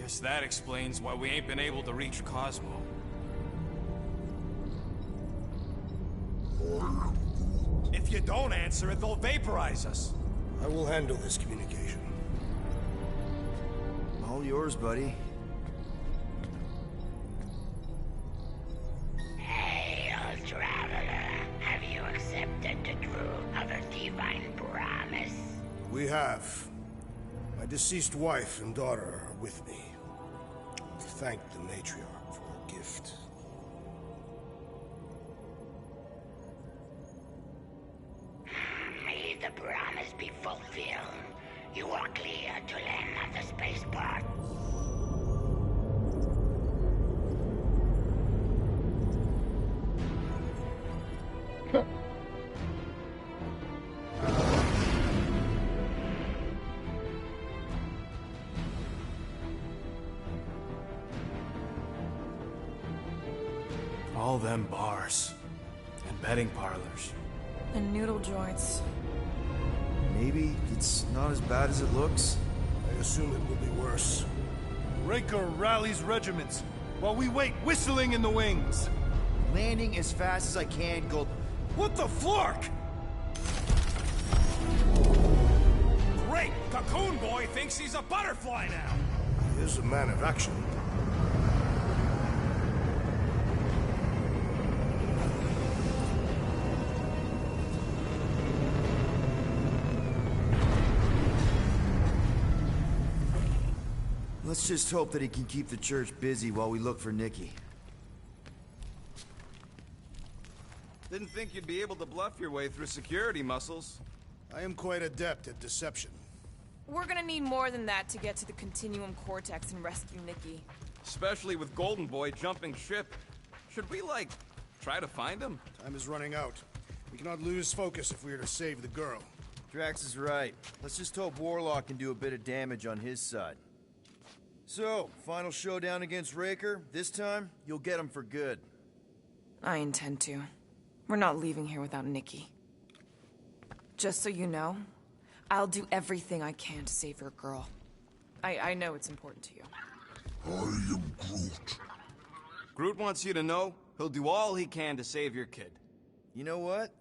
Guess that explains why we ain't been able to reach Cosmo. If you don't answer it, they'll vaporize us. I will handle this communication. All yours, buddy. Hail, traveler. Have you accepted the truth of a divine promise? We have. My deceased wife and daughter are with me. Thank the matriarch for her gift. May the promise be fulfilled. You are clear to land at the spaceport. All them bars. And betting parlors. And noodle joints. Maybe it's not as bad as it looks. I assume it will be worse. Raker rallies regiments, while we wait whistling in the wings. Landing as fast as I can, Gold. What the flark? Great! Cocoon Boy thinks he's a butterfly now! He is a man of action. Let's just hope that he can keep the church busy while we look for Nikki. Didn't think you'd be able to bluff your way through security muscles. I am quite adept at deception. We're gonna need more than that to get to the Continuum Cortex and rescue Nikki. Especially with Golden Boy jumping ship. Should we, like, try to find him? Time is running out. We cannot lose focus if we are to save the girl. Drax is right. Let's just hope Warlock can do a bit of damage on his side. So, final showdown against Raker. This time, you'll get him for good. I intend to. We're not leaving here without Nikki. Just so you know, I'll do everything I can to save your girl. I know it's important to you. I am Groot. Groot wants you to know he'll do all he can to save your kid. You know what?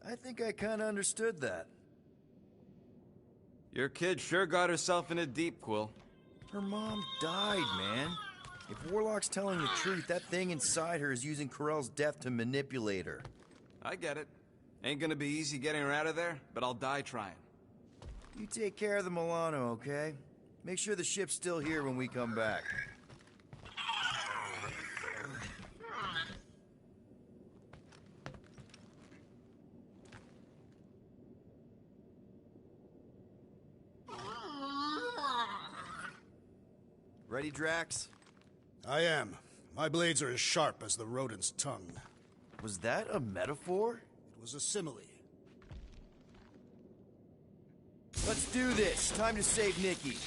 I think I kinda understood that. Your kid sure got herself in a deep, Quill. Her mom died, man. If Warlock's telling the truth, that thing inside her is using Corell's death to manipulate her. I get it. Ain't gonna be easy getting her out of there, but I'll die trying. You take care of the Milano, okay? Make sure the ship's still here when we come back. Ready, Drax? I am. My blades are as sharp as the rodent's tongue. Was that a metaphor? It was a simile. Let's do this. Time to save Nikki.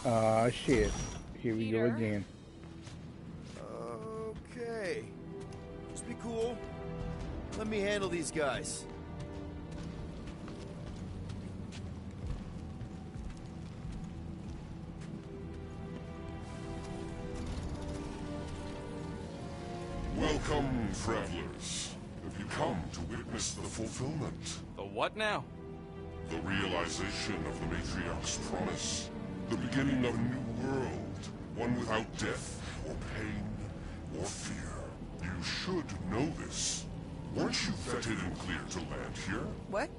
Ah, shit. Here we go again. Okay. Just be cool. Let me handle these guys. Welcome, travelers. Have you come to witness the fulfillment? The what now? The realization of the Matriarch's promise. The beginning of a new world. One without death, or pain, or fear. You should know this. Weren't you vetted and cleared to land here? What?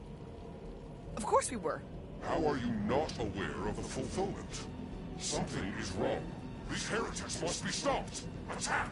Of course we were. How are you not aware of the fulfillment? Something is wrong. These heretics must be stopped. Attack!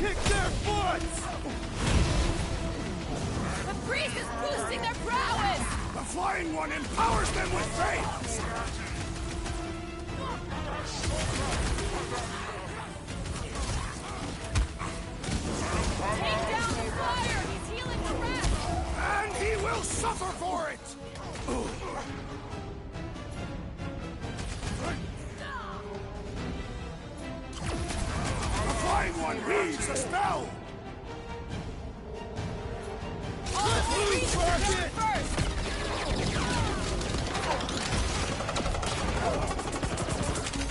Kick their butts! The breeze is boosting their prowess! The Flying One empowers them with faith! Take down the flyer! He's healing the rest! And he will suffer for it! The Flying One weaves a spell! All the breeze first!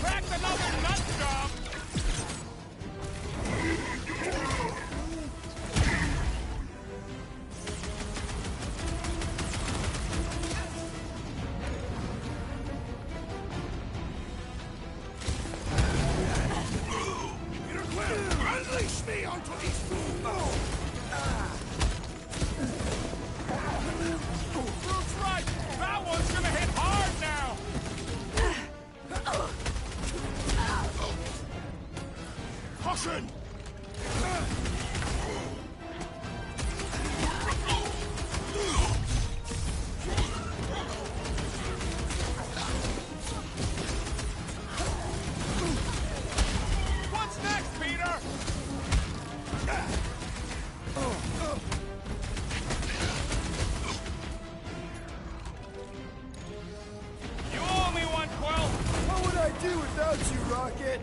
Cracked another nut job! Peter Quill, unleash me onto these fools! Groot's right! That one's gonna hit hard now! Caution! What's next, Peter? You owe me one, Quill! What would I do without you, Rocket?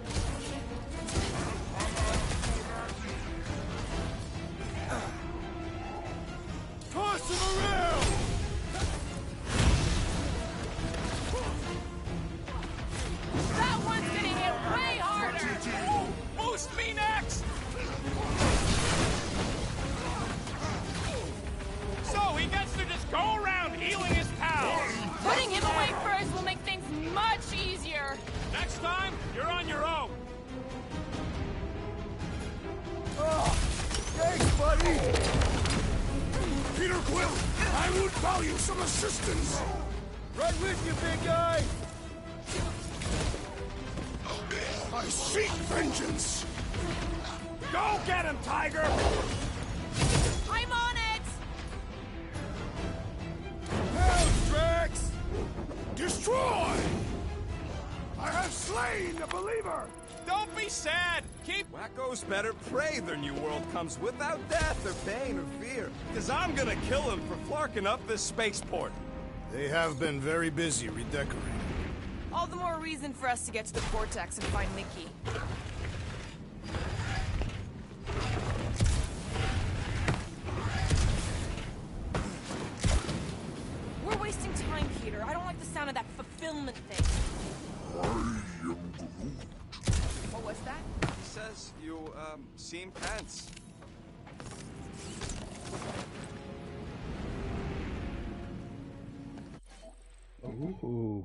Toss him around! That one's gonna hit way harder! Boost me next! So he gets to just go around healing his pals! Putting him away first will make things much easier! Next time, you're on your own! Oh, thanks, buddy! Peter Quill, I would value some assistance! Right with you, big guy! I seek vengeance! Go get him, Tiger! I'm on it! Pounds, Drax! Destroy! I have slain the believer! Don't be sad! Keep wackos better pray their new world comes without death or pain or fear. Cause I'm gonna kill him for flarking up this spaceport. They have been very busy redecorating. All the more reason for us to get to the Vortex and find Mickey. We're wasting time, Peter. I don't like the sound of that fulfillment thing. What was that? He says you, seem tense. Ooh.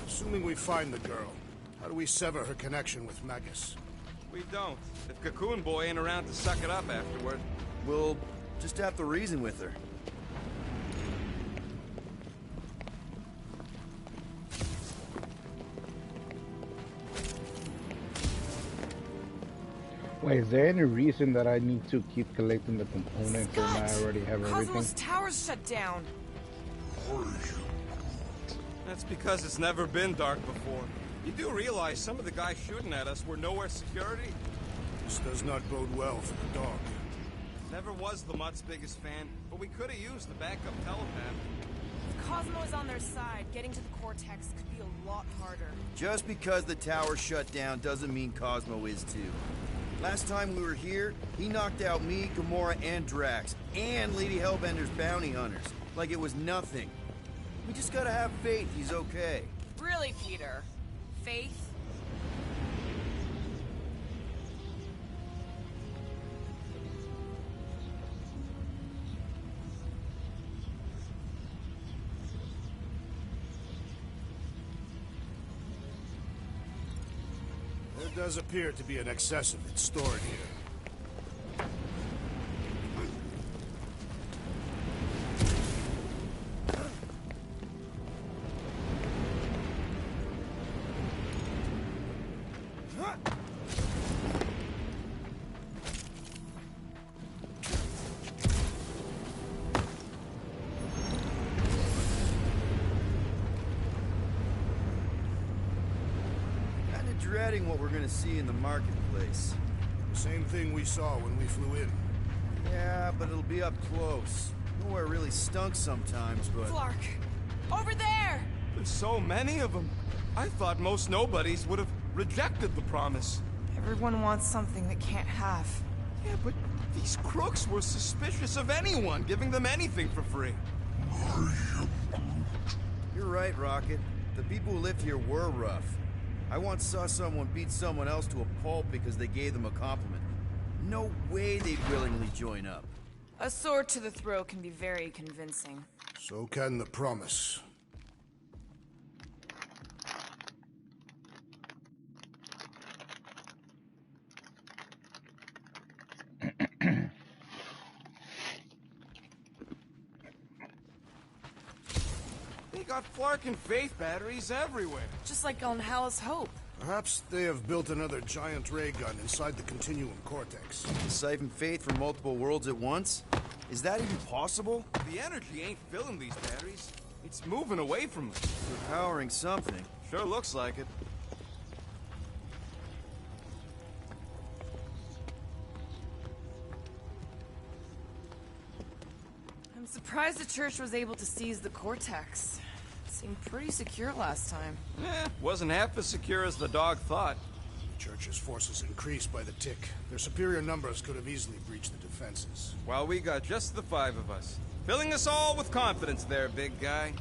Assuming we find the girl, how do we sever her connection with Magus? We don't. If Cocoon Boy ain't around to suck it up afterward. We'll just have to reason with her. Wait, is there any reason that I need to keep collecting the components and I already have everything? Cosmos Tower's shut down. That's because it's never been dark before. You do realize some of the guys shooting at us were nowhere security? This does not bode well for the dog. Never was the Mutt's biggest fan, but we could have used the backup telepath. If Cosmo is on their side, getting to the Cortex could be a lot harder. Just because the tower shut down doesn't mean Cosmo is too. Last time we were here, he knocked out me, Gamora, and Drax, and Lady Hellbender's bounty hunters, like it was nothing. We just gotta have faith he's okay. Really, Peter? Faith? There does appear to be an excess of it stored here. Dreading what we're gonna see in the marketplace. Same thing we saw when we flew in. Yeah, but it'll be up close. Nowhere really stunk sometimes, but... Clark! Over there! There's so many of them. I thought most nobodies would have rejected the promise. Everyone wants something they can't have. Yeah, but these crooks were suspicious of anyone giving them anything for free. You're right, Rocket. The people who lived here were rough. I once saw someone beat someone else to a pulp because they gave them a compliment. No way they'd willingly join up. A sword to the throat can be very convincing. So can the promise. They got Flark and Faith batteries everywhere. Just like on Hal's Hope. Perhaps they have built another giant ray gun inside the Continuum Cortex. To siphon faith from multiple worlds at once? Is that even possible? The energy ain't filling these batteries. It's moving away from them. They're powering something. Sure looks like it. I'm surprised the church was able to seize the Cortex. It seemed pretty secure last time. Wasn't half as secure as the dog thought. The Church's forces increased by the tick. Their superior numbers could have easily breached the defenses. While we got just the 5 of us. Filling us all with confidence there, big guy.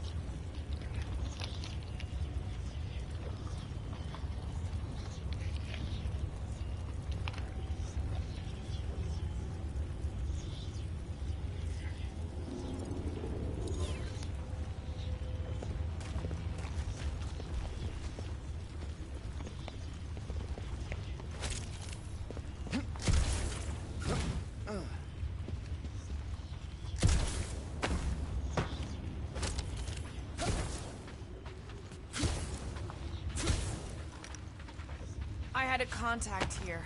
I had a contact here,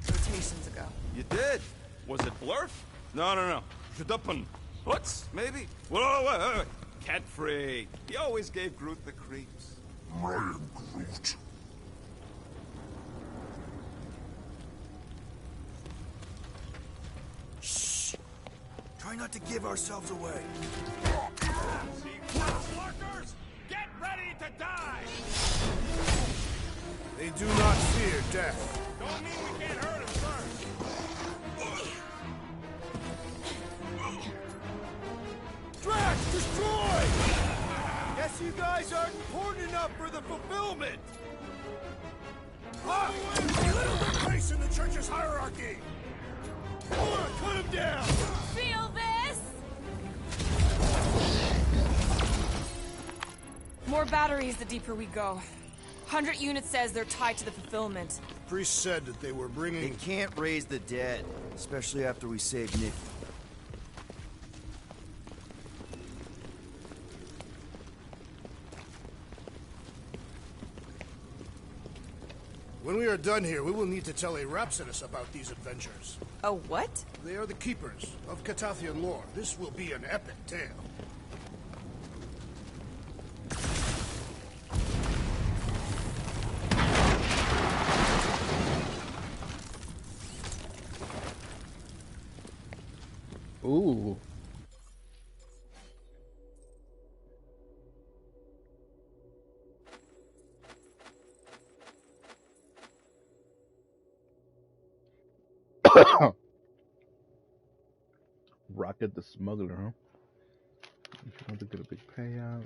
rotations ago. You did? Was it Blurf? No. Shadupun. Hoots, maybe? Whoa. Cat free. He always gave Groot the creeps. Ryan Groot. Shh! Try not to give ourselves away. Workers, get ready to die! They do not fear death. Don't mean we can't hurt him first. Drax, destroy! Guess you guys aren't important enough for the fulfillment! Ah! Little place in the Church's hierarchy! Cut him down! Feel this? More batteries the deeper we go. 100 units says they're tied to the fulfillment. The priest said that they were They bringing... can't raise the dead, especially after we saved Nikki. When we are done here, we will need to tell a Rhapsodus about these adventures. A what? They are the keepers of Catathian lore. This will be an epic tale. Ooh. Rocket the smuggler, huh? You want to get a big payout.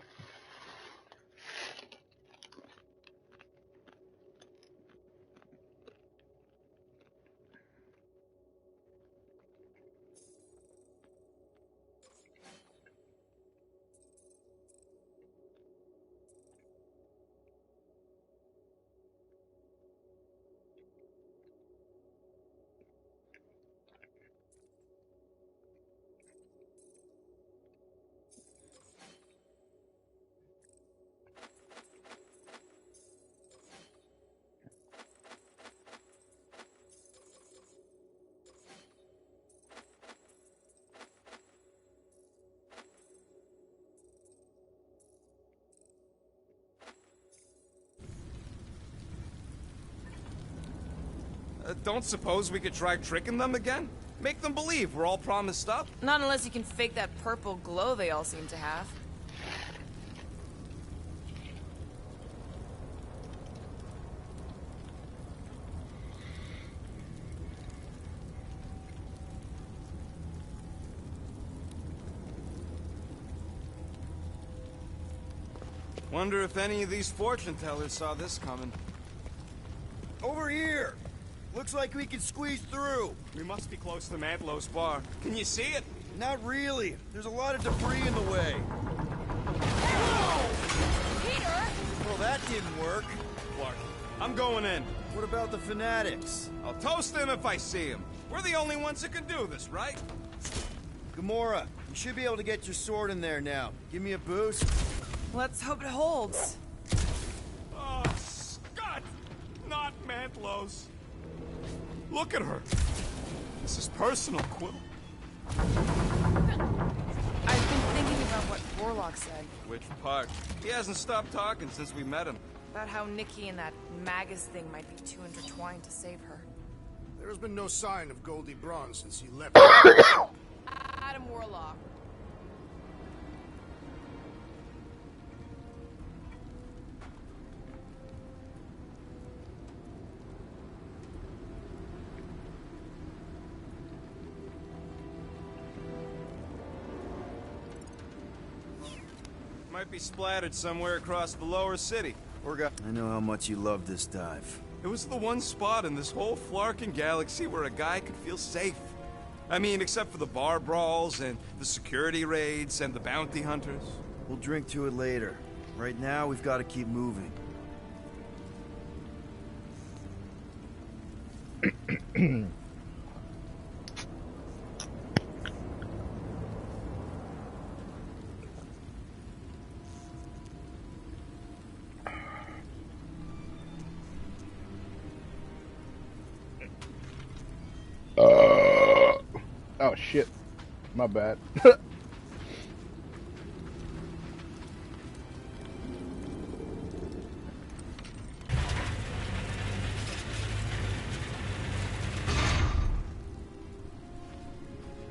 Don't suppose we could try tricking them again? Make them believe we're all promised stuff? Not unless you can fake that purple glow they all seem to have. Wonder if any of these fortune tellers saw this coming. Over here! Looks like we can squeeze through. We must be close to Mantlow's bar. Can you see it? Not really. There's a lot of debris in the way. Peter! Well, that didn't work. Clark, I'm going in. What about the fanatics? I'll toast them if I see them. We're the only ones that can do this, right? Gamora, you should be able to get your sword in there now. Give me a boost. Let's hope it holds. Oh, Scott! Not Mantlow's. Look at her. This is personal, Quill. I've been thinking about what Warlock said. Which part? He hasn't stopped talking since we met him. About how Nikki and that Magus thing might be too intertwined to save her. There has been no sign of Goldie Braun since he left. Adam Warlock. Might be splattered somewhere across the lower city. I know how much you love this dive. It was the one spot in this whole Flarkin galaxy where a guy could feel safe. I mean, except for the bar brawls and the security raids and the bounty hunters. We'll drink to it later. Right now, we've got to keep moving. Oh shit, my bad.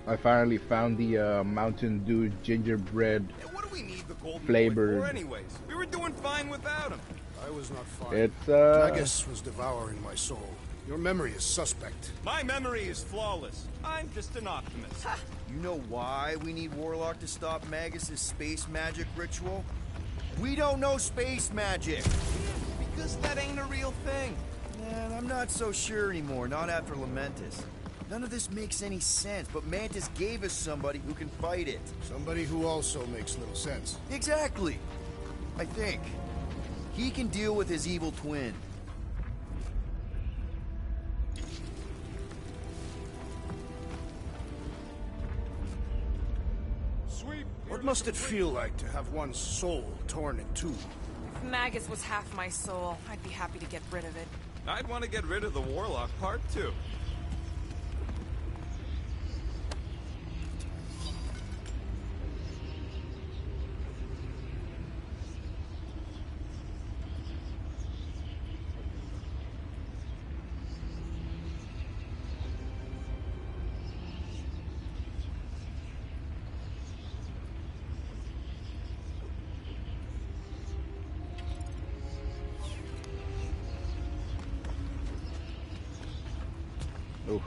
I finally found the Mountain Dew gingerbread What do we need the golden flavored. for anyways? We were doing fine without him. I was not fine. It's Magus was devouring my soul. Your memory is suspect. My memory is flawless. I'm just an optimist. You know why we need Warlock to stop Magus' space magic ritual? We don't know space magic! Because that ain't a real thing. Man, I'm not so sure anymore, not after Lamentus. None of this makes any sense, but Mantis gave us somebody who can fight it. Somebody who also makes little sense. Exactly! I think. He can deal with his evil twin. What must it feel like to have one's soul torn in two? If Magus was half my soul, I'd be happy to get rid of it. I'd want to get rid of the Warlock part, too. Oof.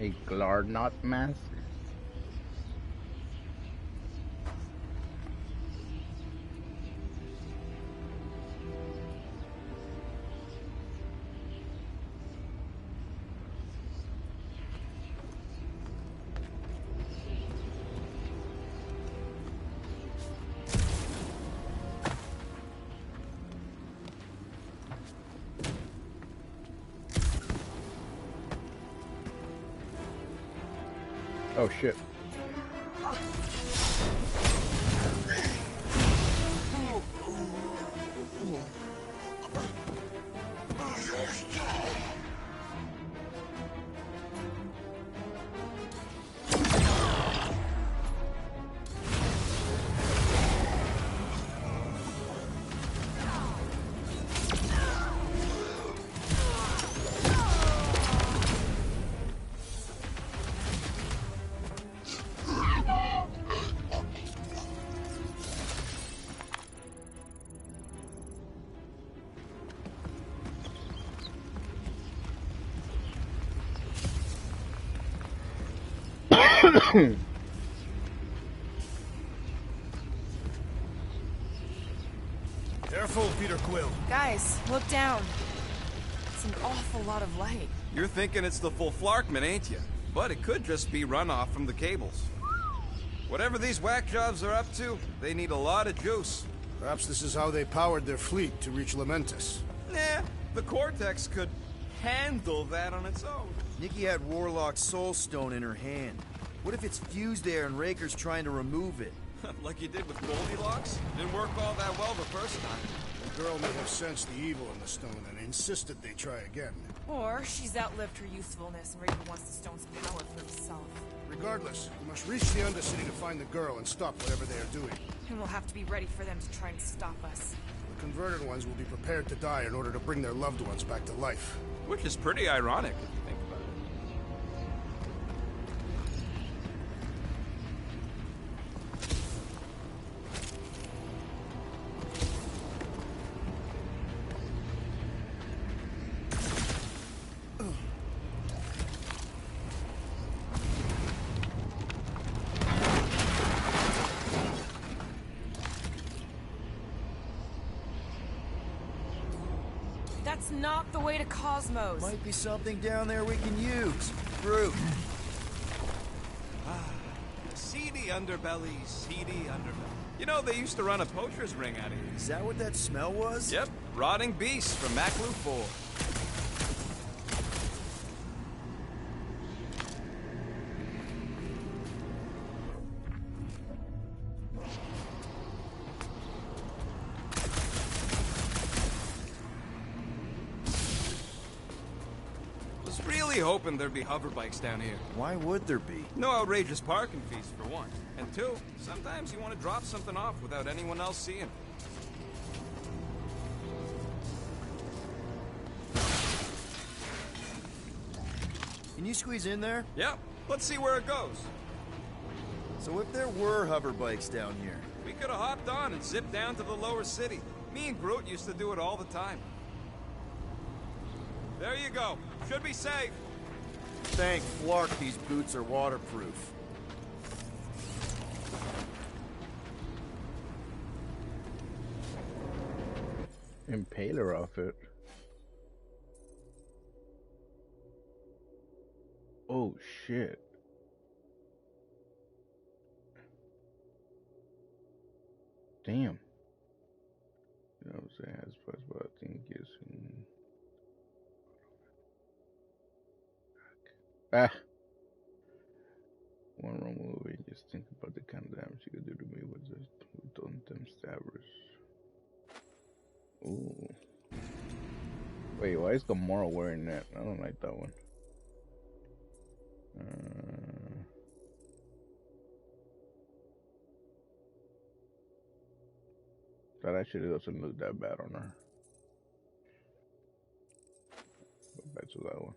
A Glarnot mask? Oh shit. Careful, Peter Quill. Guys, look down. It's an awful lot of light. You're thinking it's the full Flarkman, ain't you? But it could just be runoff from the cables. Whatever these whack jobs are up to, they need a lot of juice. Perhaps this is how they powered their fleet to reach Lamentus. Nah, the Cortex could handle that on its own. Nikki had Warlock's Soul Stone in her hand. What if it's fused there and Raker's trying to remove it? Like you did with Goldilocks? Didn't work all that well the first time. The girl may have sensed the evil in the stone and insisted they try again. Or she's outlived her usefulness and Raker wants the stone's power for himself. Regardless, we must reach the Undercity to find the girl and stop whatever they are doing. And we'll have to be ready for them to try and stop us. The converted ones will be prepared to die in order to bring their loved ones back to life. Which is pretty ironic if you think about it. That's not the way to Cosmos. Might be something down there we can use. Fruit. Seedy underbelly, seedy underbelly. You know, they used to run a poacher's ring out of here. Is that what that smell was? Yep, rotting beasts from Maclu 4. Hoping there'd be hover bikes down here. Why would there be? No outrageous parking fees, for one. And two, sometimes you want to drop something off without anyone else seeing. Can you squeeze in there? Yep. Let's see where it goes. So if there were hover bikes down here... We could have hopped on and zipped down to the lower city. Me and Groot used to do it all the time. There you go. Should be safe. Thank Flark these boots are waterproof. Impaler off it. Oh shit. Damn. You know what I'm saying? As far as what I think is. One wrong move and just think about the kind of damage you could do to me with them stabbers. Ooh. Wait, why is Gamora wearing that? I don't like that one. That actually doesn't look that bad on her. Go back to that one.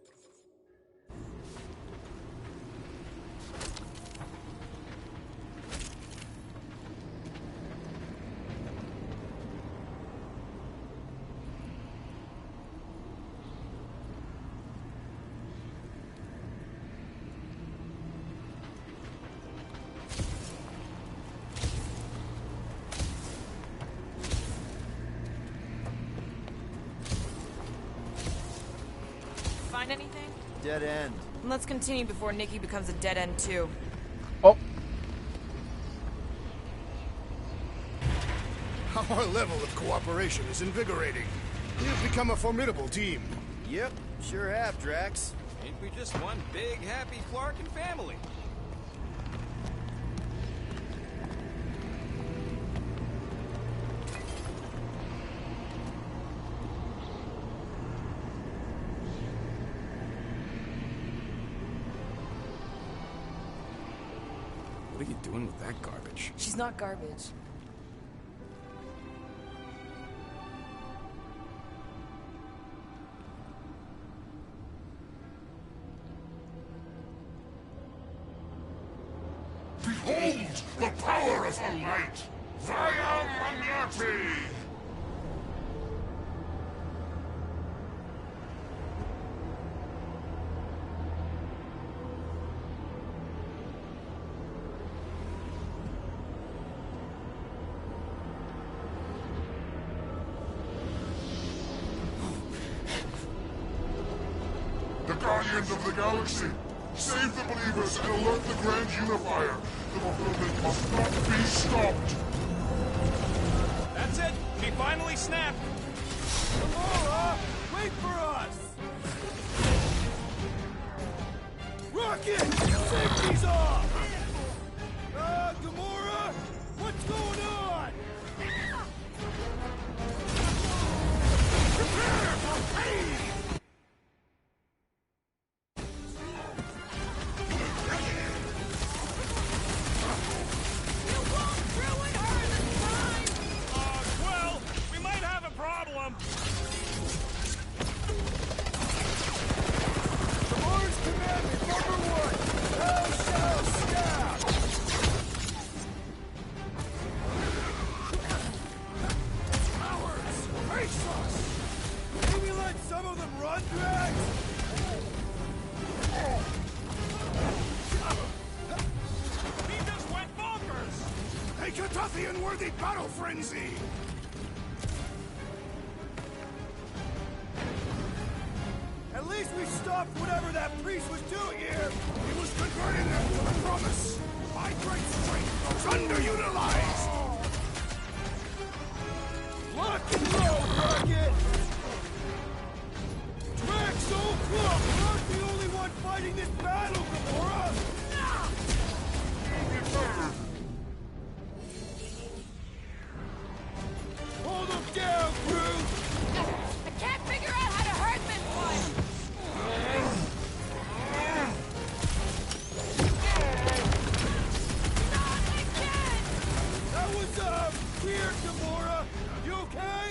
find anything? Dead end. Let's continue before Nikki becomes a dead end too. Oh. Our level of cooperation is invigorating. We've become a formidable team. Yep, sure have, Drax. Ain't we just one big, happy Flarkin family? What are you doing with that garbage? She's not garbage. Behold the power of the light! Vaya Magnati! The Guardians of the Galaxy! Save the believers and alert the Grand Unifier! The fulfillment must not be stopped! That's it! She finally snapped! Gamora, wait for us! Rocket! Safety's off! Gamora? What's going on? Prepare for pain! Well, we might have a problem. Gamora's commandment number 1! Thou shalt stab! Cowards! Face us! Maybe let some of them run, Drax? He just went bonkers! A Catothian-worthy battle frenzy! At least we stopped whatever that priest was doing here! He was converting them to the promise! My great strength was underutilized! Lock and roll, Rocket! Drax so close! We're not the only one fighting this battle, Gamora! Hold him down, Groot! I can't figure out how to hurt this one! Not again! That was, weird, Gamora! You okay?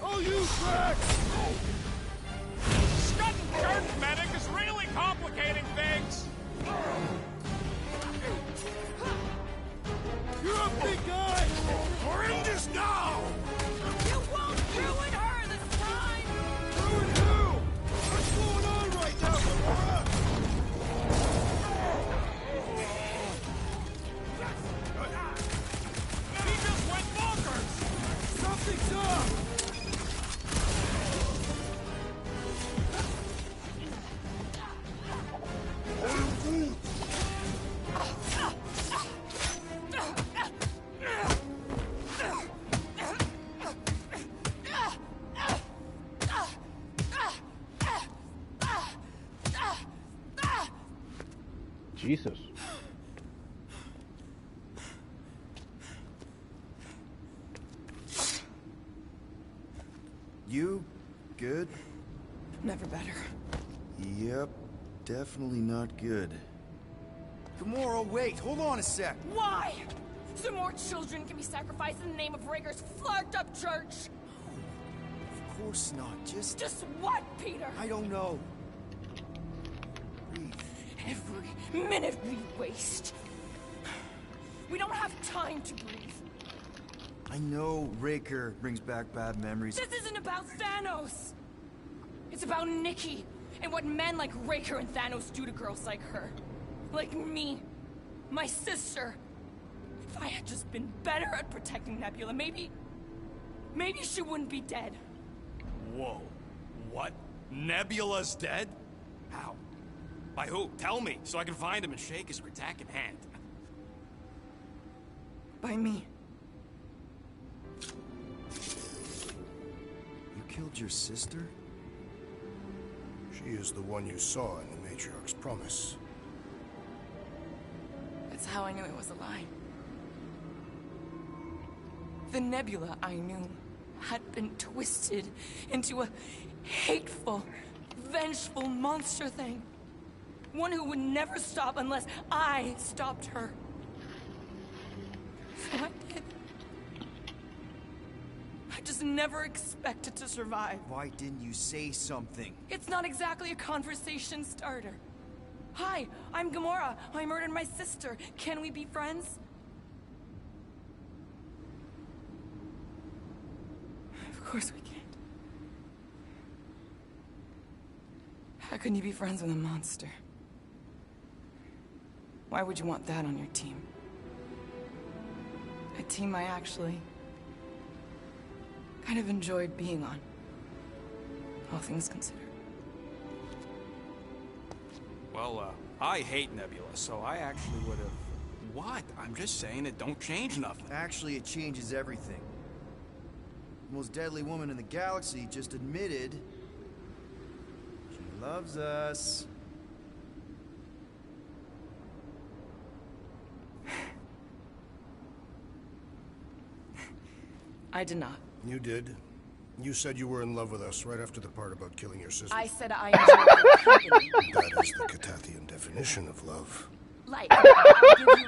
Oh, you, Drax! Scott and Dirt Medic is really complicating things! You're a big guy! Horrendous now! You won't ruin her this time! Ruin who? What's going on right now, Gamora? He just went bonkers! Something's up! Jesus. You good? Never better. Yep, definitely not good. Gamora, wait, hold on a sec. Why? So more children can be sacrificed in the name of Rager's flarked up church? Of course not, just Just what, Peter? I don't know. Breathe. Every minute we waste. We don't have time to breathe. I know Raker brings back bad memories. This isn't about Thanos. It's about Nikki and what men like Raker and Thanos do to girls like her. Like me. My sister. If I had just been better at protecting Nebula, maybe she wouldn't be dead. Whoa. What? Nebula's dead? How? By who? Tell me, so I can find him and shake his Kritak in hand. By me. You killed your sister? She is the one you saw in the Matriarch's promise. That's how I knew it was a lie. The Nebula I knew had been twisted into a hateful, vengeful monster thing. One who would never stop unless I stopped her. So I did. I just never expected to survive. Why didn't you say something? It's not exactly a conversation starter. Hi, I'm Gamora. I murdered my sister. Can we be friends? Of course we can't. How can you be friends with a monster? Why would you want that on your team? A team I actually kind of enjoyed being on, all things considered. Well, I hate Nebula, so I actually would have... What? I'm just saying it don't change nothing. Actually, it changes everything. The most deadly woman in the galaxy just admitted she loves us. I did not. You did. You said you were in love with us right after the part about killing your sister. I said I enjoyed your company. That is the Catathian definition of love. Like, I'll give you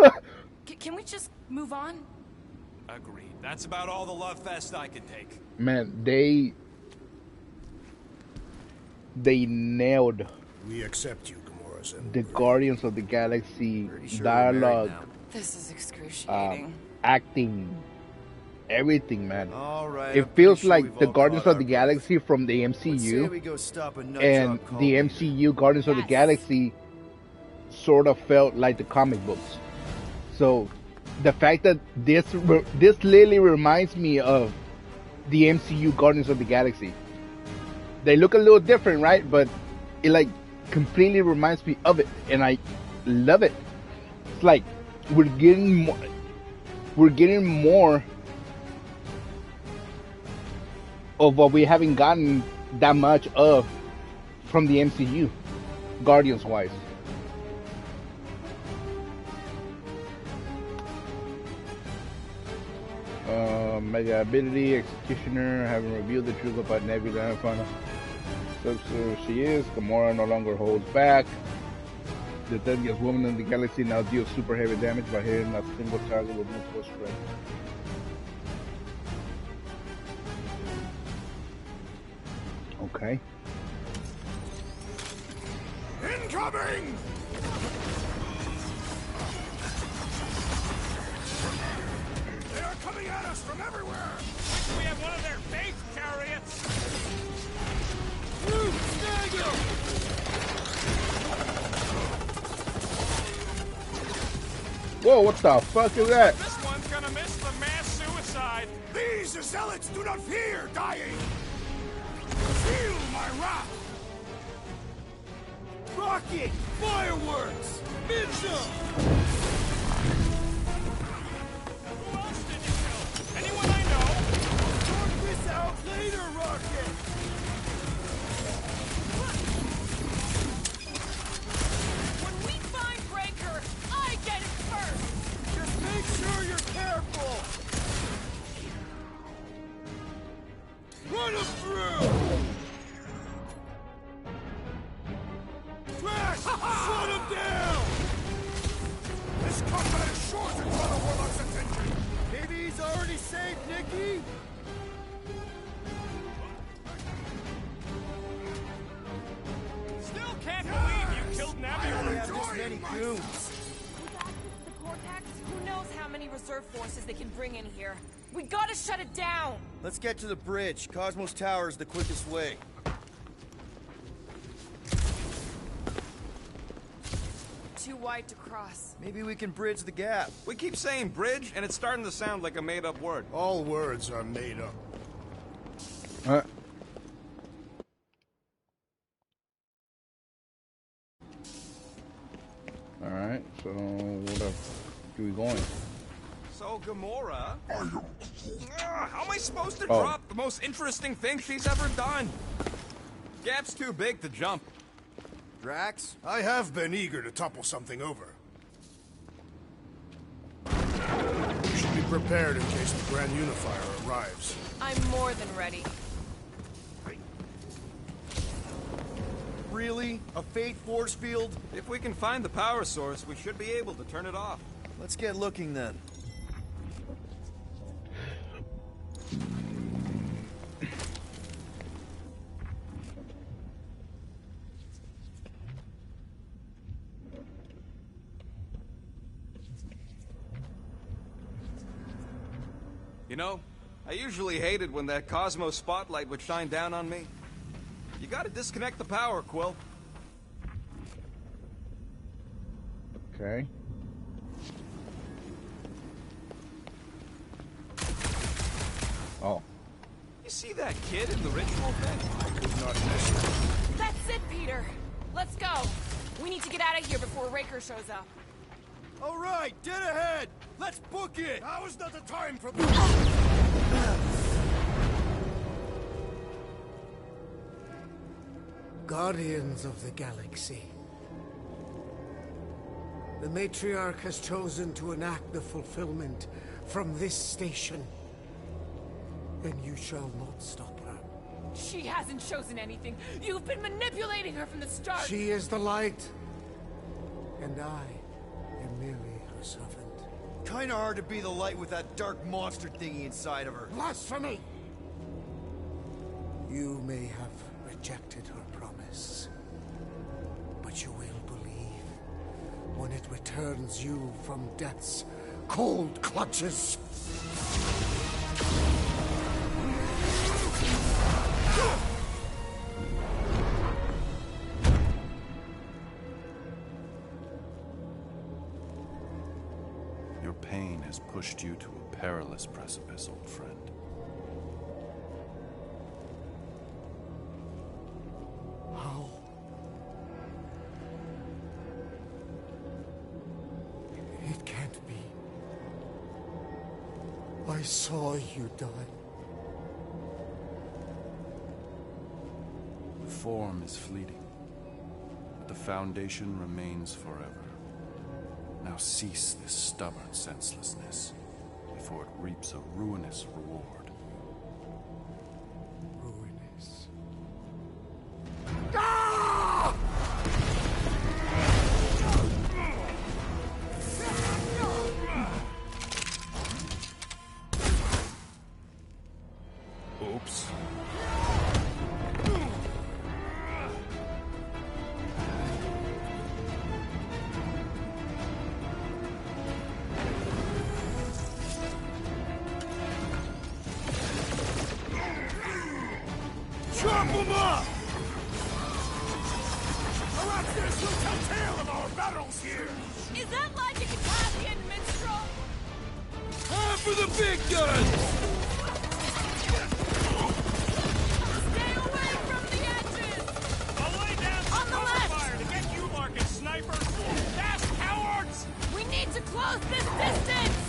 like... Can we just move on? Agreed. That's about all the love fest I could take. Man, they nailed We accept you, Gamora's and the Guardians of the Galaxy Pretty sure we're married dialogue, now. This is excruciating. acting, everything, man. All right. It feels like the Guardians of the Galaxy from the MCU we go stop a nut and job called the MCU Guardians of the Galaxy sort of felt like the comic books. So the fact that this literally reminds me of the MCU Guardians of the Galaxy. They look a little different, right? But it like completely reminds me of it, and I love it. It's like we're getting more of what we haven't gotten that much of from the MCU, Guardians wise. Mega ability, Executioner, having revealed the truth about Nebula in front of so she is. Gamora no longer holds back. The deadliest woman in the galaxy now deals super heavy damage by hitting a single target with multiple strength. Okay. Incoming! They are coming at us from everywhere! We have one of their base chariots! Root, snag him! Whoa, what the fuck is that? This one's gonna miss the mass suicide! These zealots do not fear dying! Feel my wrath! Rocket! Fireworks! Mitchell! Who else did you kill? Anyone I know? Sort this out later, Rocket! When we find Breaker, I get it first! Just make sure you're careful! Run him through! Crash! Shut him down! This combat is sure to draw the Warlock's attention! Maybe he's already saved Nikki? Still can't believe you killed Nebula! We have this many goons. The Cortex? Who knows how many reserve forces they can bring in here? We gotta shut it down! Let's get to the bridge. Cosmos Tower is the quickest way. too wide to cross. Maybe we can bridge the gap. We keep saying bridge, and it's starting to sound like a made-up word. All words are made up. Alright, so what up? Where we going? So, Gamora... how am I supposed to drop the most interesting thing she's ever done? Gap's too big to jump. Drax? I have been eager to topple something over. You should be prepared in case the Grand Unifier arrives. I'm more than ready. Really? A fate force field? If we can find the power source, we should be able to turn it off. Let's get looking then. You know, I usually hated when that Cosmo spotlight would shine down on me. You gotta disconnect the power, Quill. Okay. Oh. You see that kid in the ritual thing? I could not miss it. That's it, Peter. Let's go. We need to get out of here before Raker shows up. All right, dead ahead. Let's book it. Now is not the time for this. Guardians of the Galaxy. The Matriarch has chosen to enact the fulfillment from this station. And you shall not stop her. She hasn't chosen anything. You've been manipulating her from the start. She is the light. And I am merely her servant. Kinda hard to be the light with that dark monster thingy inside of her. Blasphemy! You may have rejected her promise, but you will believe when it returns you from death's cold clutches. Your pain has pushed you to a perilous precipice, old friend. How? It can't be. I saw you die. Form is fleeting, but the foundation remains forever. Now cease this stubborn senselessness, before it reaps a ruinous reward. Ruinous. Oops. Chop them up! Perhaps this will tell tale of our battles here! Is that like a Italian minstrel? Time for the big guns! Stay away from the edges! I'll lay down On the left! fire to get you, Marcus, sniper! Fast, cowards! We need to close this distance!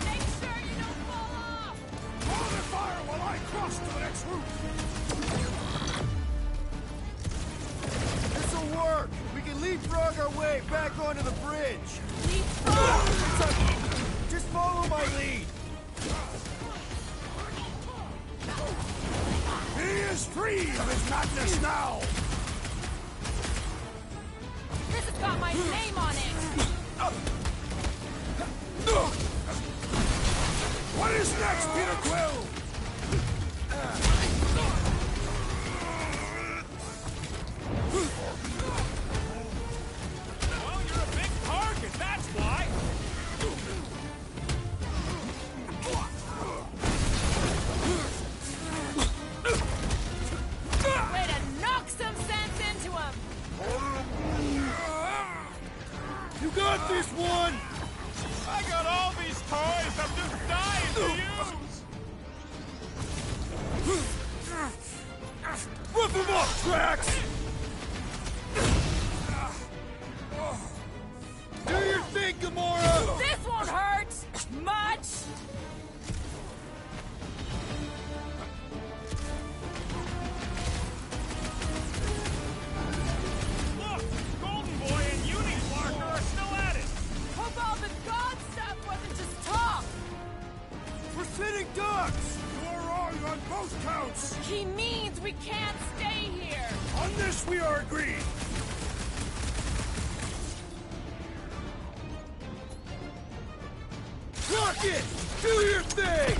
Make sure you don't fall off! Hold the fire while I cross to the next route! This'll work! We can leapfrog our way back onto the bridge! Just follow my lead! He is free of his madness now! This has got my name on it! What is next, Peter Quill? Well, you're a big target, that's why! got this one! I got all these toys I'm just dying to use! Rip him off, Drax! Do your thing, Gamora! This won't hurt much! Look! Golden Boy and Uni-Larker are still at it! Hope all the god stuff wasn't just talk! We're sitting ducks! You are wrong on both counts! He means we can't stay here! On this we are agreed! Rocket! Do your thing!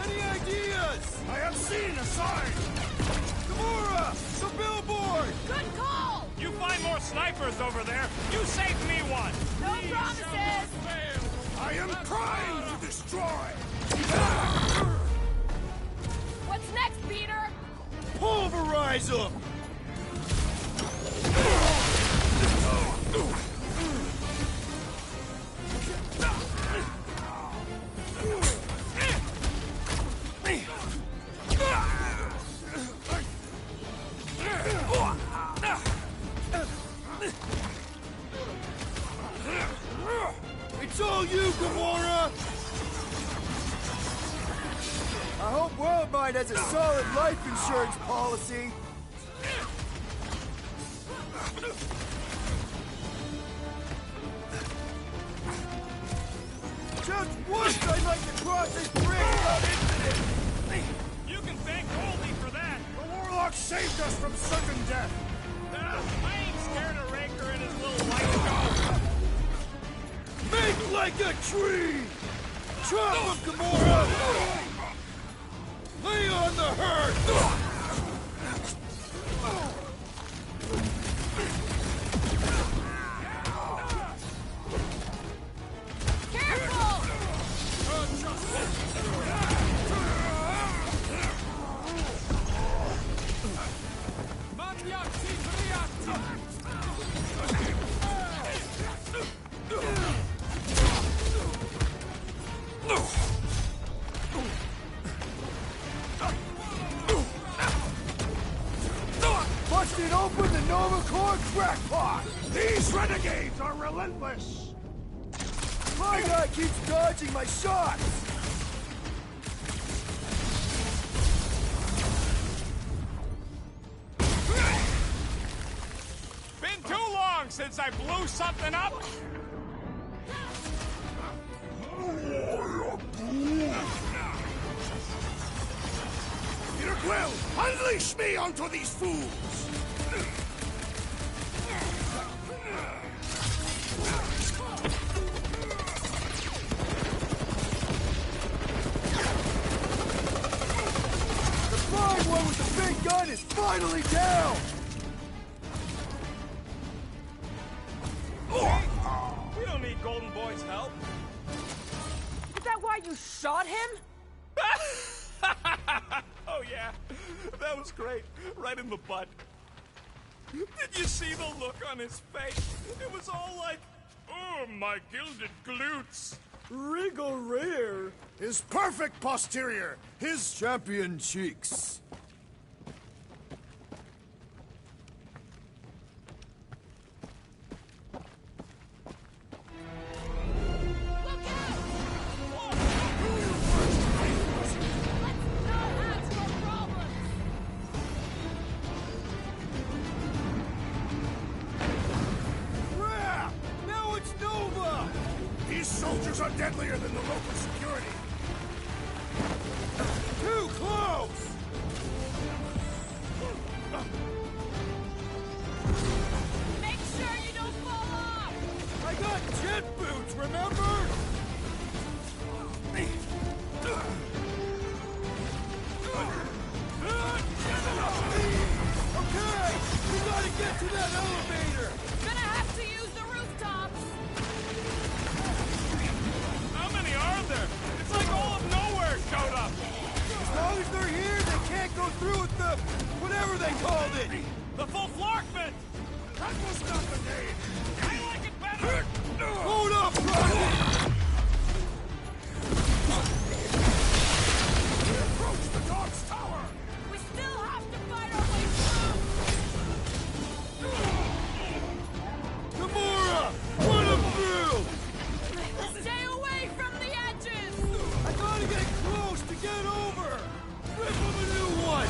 Any ideas? I have seen a sign! Gamora! The billboard! Good call! You find more snipers over there! You saved me one! No promises! I am trying to destroy! What's next, Peter? Pulverize them! It's all you, Gamora! I hope Worldmind has a solid life insurance policy. Just once I'd like to cross this bridge without incident! You can thank Goldie for that! The Warlock saved us from certain death! I ain't scared of Raker and his little white dog! Make like a tree! Chop him, Gamora! Lay on the hurt! Busted open the Nova Corps crackpot! These renegades are relentless! My guy keeps dodging my shots! Been too long since I blew something up! Peter Quill, unleash me onto these fools! The flying one with the big gun is finally down! We don't need Golden Boy's help. Is that why you shot him? Oh yeah, that was great. Right in the butt. Did you see the look on his face? It was all like, oh, my gilded glutes. Regal rear. His perfect posterior. His Champion cheeks. crap! Now it's Nova! These soldiers are deadlier than the local security. Too close! Make sure you don't fall off! I got jet boots, remember? Okay, we gotta get to that elevator! Gonna have to use the rooftops! How many are there? It's like all of nowhere showed up. As long as they're here, they can't go through with the... whatever they called it! The full Flarkment! That was not the name! I like it better! Hold up, Rocket! We approach the Dark's tower! We still have to fight our way through! Gamora! Run him through! Stay away from the edges! I gotta get close to get over! Rip him a new one!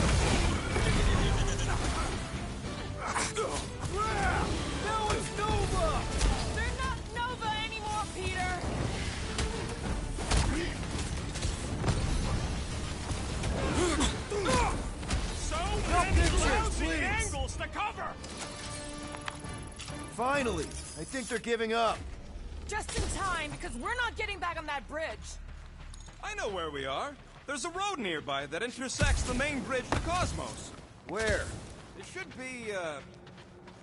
Crap! Now it's Nova! They're not Nova anymore, Peter! So Help many pictures, lousy please. angles to cover! Finally! I think they're giving up. Just in time, because we're not getting back on that bridge. I know where we are. There's a road nearby that intersects the main bridge to Cosmos. Where? It should be,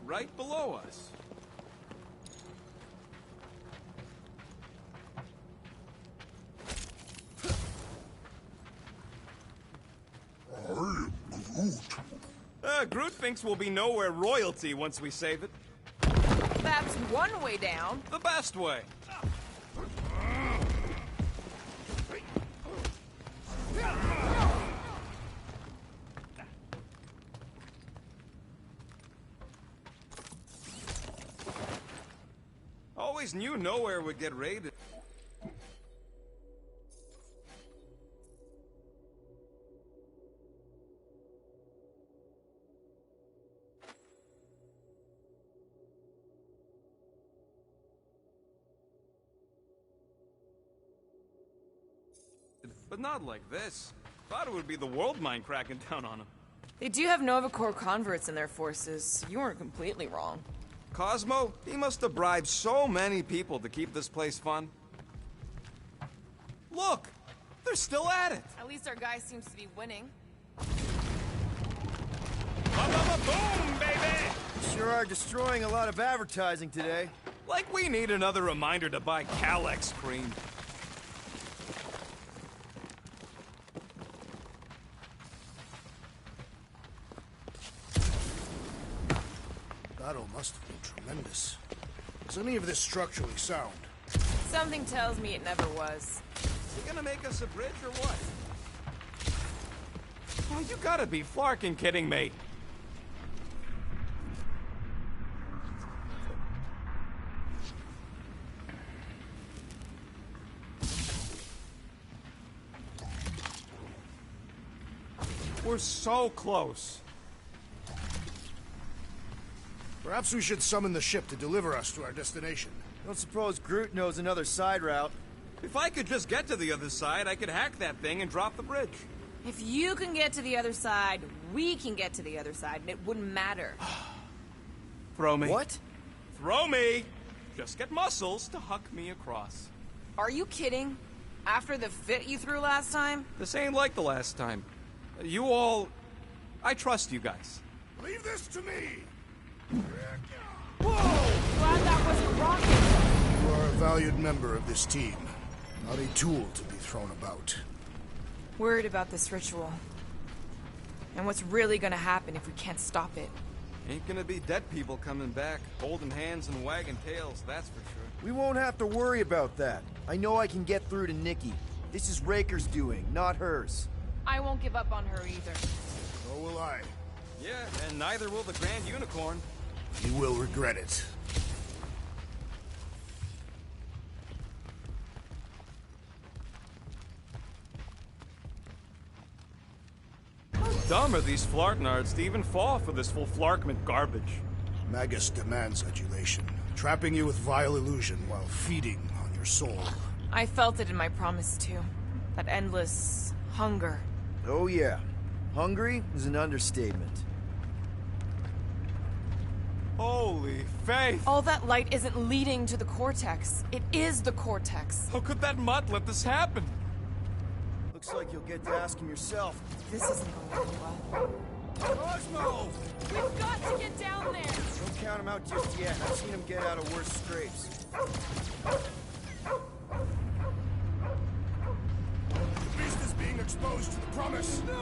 right below us. I am Groot. Groot thinks we'll be nowhere royalty once we save it. That's one way down. The best way. Always knew nowhere would get raided. But not like this. Thought it would be the world mind cracking down on him. They do have Nova Corps converts in their forces. You weren't completely wrong. Cosmo, he must have bribed so many people to keep this place fun. Look! They're still at it! At least our guy seems to be winning. Ba-ba-ba-boom, baby! Sure are destroying a lot of advertising today. Like we need another reminder to buy Calyx cream. Battle must have been tremendous. Is any of this structurally sound? Something tells me it never was. You gonna make us a bridge or what? Oh, you gotta be flarking kidding me. We're so close. Perhaps we should summon the ship to deliver us to our destination. Don't suppose Groot knows another side route. If I could just get to the other side, I could hack that thing and drop the bridge. If you can get to the other side, we can get to the other side, and it wouldn't matter. Throw me. What? Throw me! Just get muscles to huck me across. Are you kidding? After the fit you threw last time? This ain't like the last time. You all... I trust you guys. Leave this to me! Whoa! Glad that wasn't rocket. You are a valued member of this team, not a tool to be thrown about. Worried about this ritual. And what's really gonna happen if we can't stop it. Ain't gonna be dead people coming back, holding hands and wagging tails, that's for sure. We won't have to worry about that. I know I can get through to Nikki. This is Raker's doing, not hers. I won't give up on her either. Nor will I. Yeah, and neither will the Grand Unicorn. You will regret it. How dumb are these Flartnards to even fall for this full Flarkment garbage? Magus demands adulation, trapping you with vile illusion while feeding on your soul. I felt it in my promise too. That endless hunger. Oh yeah. Hungry is an understatement. Holy faith! All that light isn't leading to the Cortex. It is the Cortex. How could that mutt let this happen? Looks like you'll get to ask him yourself. This isn't going well. Cosmo! We've got to get down there! Don't count him out just yet. I've seen him get out of worse scrapes. The beast is being exposed to the promise. No!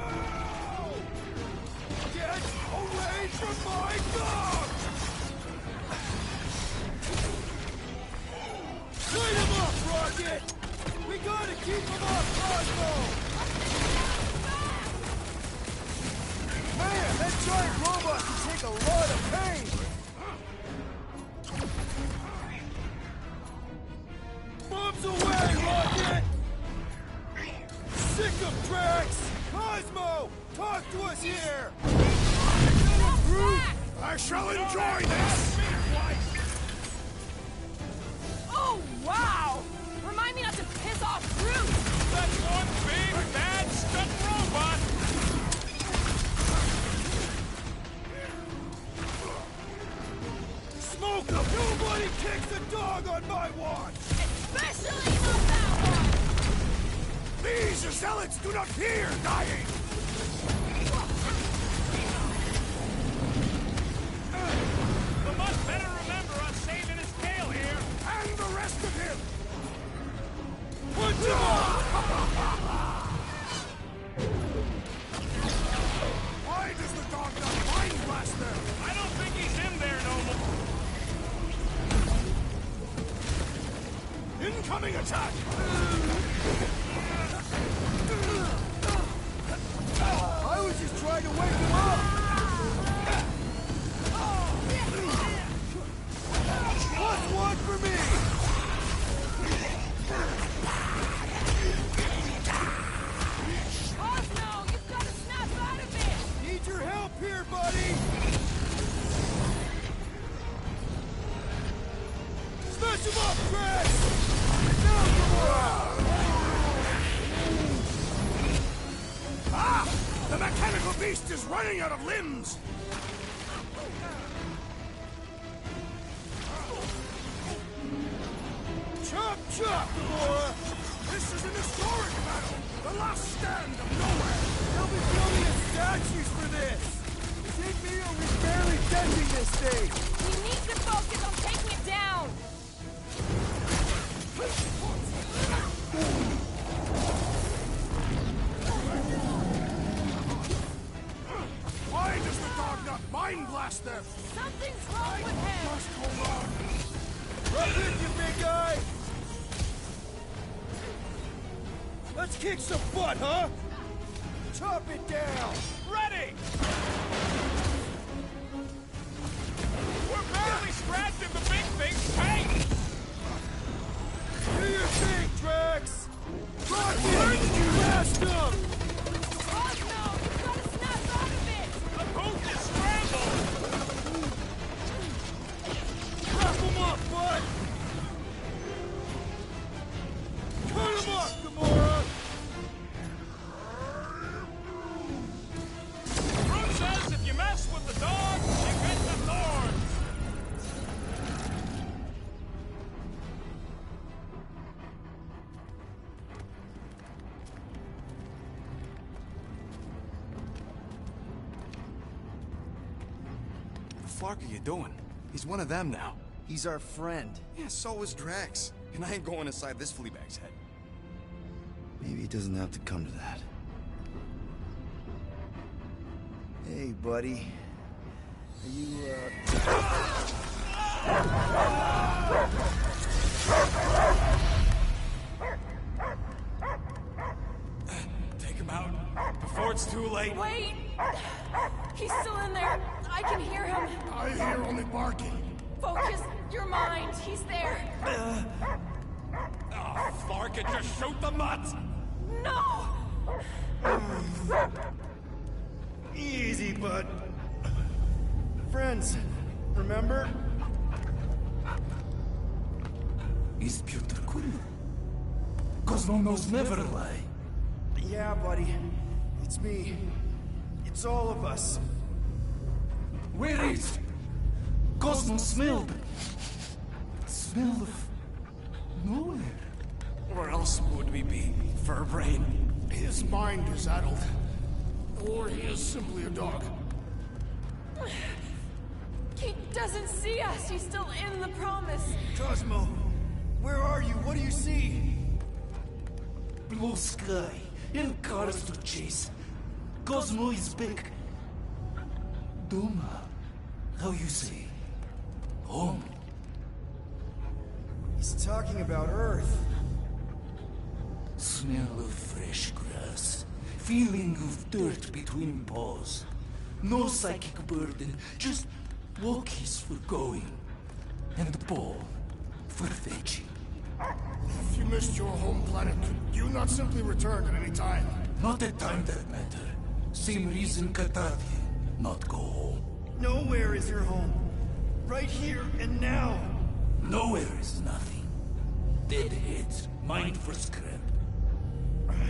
Get away from my dog! Light him up, Rocket! We gotta keep him off Cosmo! Man, that giant robot can take a lot of pain! Bombs away, Rocket! Sick of Drax! Cosmo! Talk to us here! I shall enjoy this! Oh, wow! Remind me not to piss off Groot! That's one big, bad, stuck robot! Smoke him! Nobody kicks a dog on my watch! Especially not that one! These zealots do not fear dying! The Mutt better remember us saving his tail here! And the rest of him! Punch him off! Why does the dog not mind blast them? I don't think he's in there no more! Incoming attack! I was just trying to wake him up! Plus one for me! Cosmo, you've got to snap out of it! Need your help here, buddy! Smash him up, Drax! Now, Gamora! Ah! The mechanical beast is running out of limbs! Chop, chop, Gamora! This is an historic battle! The last stand of nowhere! They'll be building us statues for this! Take me or we're barely denting this thing! We need to focus on taking it down! Why does the dog not mind blast them? Something's wrong with him! Just hold on! Right with you, big guy! Let's kick some butt, huh? Chop it down! Ready! We're barely scratching the big thing's tank! Do your thing, Drax! Rocket! Blast him! Cosmo, you've got to snap out of it! The boot is scrambled! Wrap him up, bud! Cut him up, Gamora! Groot says if you mess with the dog, you get the thorns! What the fuck are you doing? He's one of them now. He's our friend. Yeah, so is Drax. And I ain't going inside this fleabag's head. Maybe it doesn't have to come to that. Hey, buddy. Are you, Take him out before it's too late. Wait! He's still in there. I can hear him. I hear only barking. Focus your mind. He's there. Oh, Clark, it just shoot the Mutt! No! Easy, bud. Friends, remember? He's beautiful. Cosmo knows never lie. Yeah, buddy. It's me. It's all of us. Where is Cosmo smelled? Smell of nowhere. Where else would we be, Furbrain? His mind is addled. Or he is simply a dog. He doesn't see us. He's still in the promise. Cosmo, where are you? What do you see? Blue sky and cars to chase. Cosmo is back. Doma. How you say? Home. He's talking about Earth. Smell of fresh grass. Feeling of dirt between paws. No psychic burden, just walkies for going. And the ball for fetching. If you missed your home planet, could you not simply return at any time? Not at time that matter. Same reason Katathi not go home. Nowhere is your home. Right here and now. Nowhere is nothing. Dead heads, mind for scrap.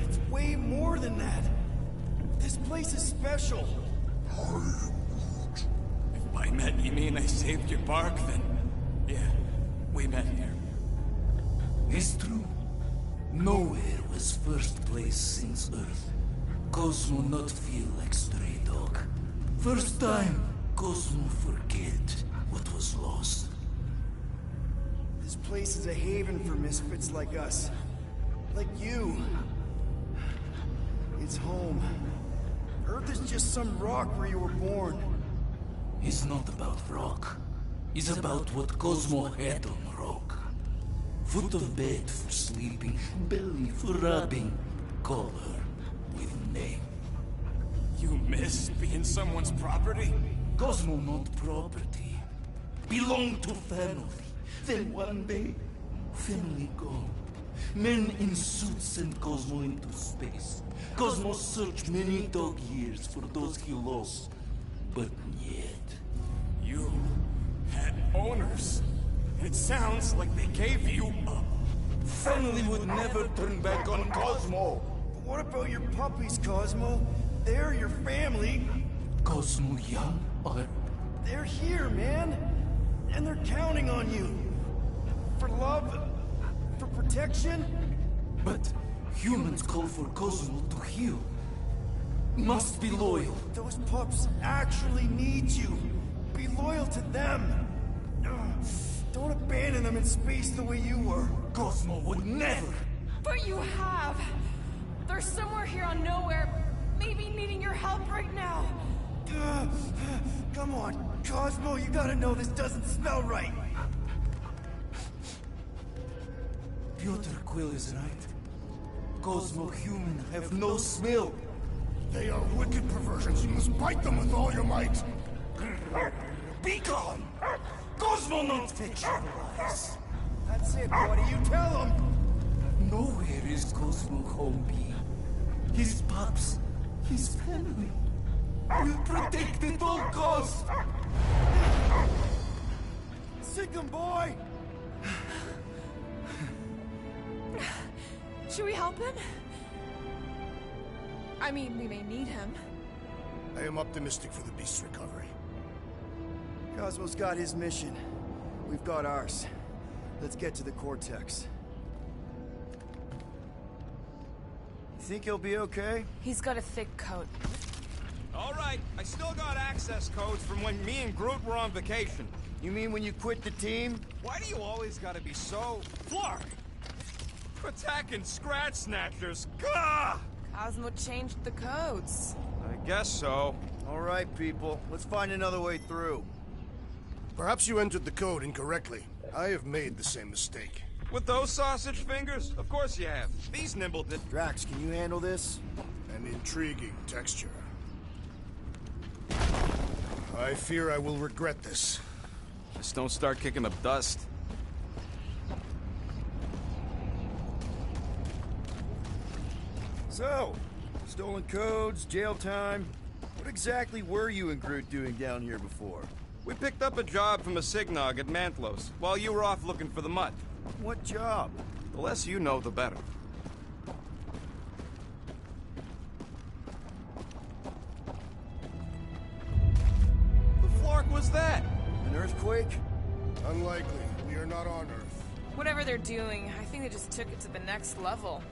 It's way more than that. This place is special. If by met you mean I saved your bark, then yeah, we met here. It's true. Nowhere was first place since Earth. Cosmo not feel like stray dog. First time, Cosmo forget what was lost. This place is a haven for misfits like us. Like you. It's home. Earth is just some rock where you were born. It's not about rock. It's about what Cosmo had on rock. Foot of bed for sleeping, belly for rubbing. Call her with name. You miss being someone's property? Cosmo not property. Belong to family. Then one day, family gone. Men in suits send Cosmo into space. Cosmo searched many dog years for those he lost. But yet... You had owners. It sounds like they gave you up. Family would never turn back on Cosmo. But what about your puppies, Cosmo? They're your family. Cosmo young or... They're here, man. And they're counting on you. For love, for protection. But humans call for Cosmo to heal. Must be loyal. Those pups actually need you. Be loyal to them. Don't abandon them in space the way you were. Cosmo would never. But you have. They're somewhere here on Nowhere, maybe needing your help right now. Come on, Cosmo, you gotta know this doesn't smell right. Piotr Quill is right. Cosmo human have no smell. They are wicked perversions. You must bite them with all your might. Be gone! Cosmo not fetch your lies. That's it, buddy. You tell him. Nowhere is Cosmo home be. His pups, his family. Will protect at all costs. Sick him, boy! Should we help him? I mean, we may need him. I am optimistic for the beast's recovery. Cosmo's got his mission. We've got ours. Let's get to the Cortex. You think he'll be okay? He's got a thick coat. All right, I still got access codes from when me and Groot were on vacation. You mean when you quit the team? Why do you always gotta be so... Flark! Attacking Scratch Snatchers! Gah! Cosmo changed the codes. I guess so. All right, people. Let's find another way through. Perhaps you entered the code incorrectly. I have made the same mistake. With those sausage fingers? Of course you have. These nimble did... Drax, can you handle this? An intriguing texture. I fear I will regret this. Just don't start kicking up dust. So, stolen codes, jail time. What exactly were you and Groot doing down here before? We picked up a job from a Signog at Mantlos, while you were off looking for the mutt. What job? The less you know, the better. The Flark was that? An earthquake? Unlikely. We are not on Earth. Whatever they're doing, I think they just took it to the next level.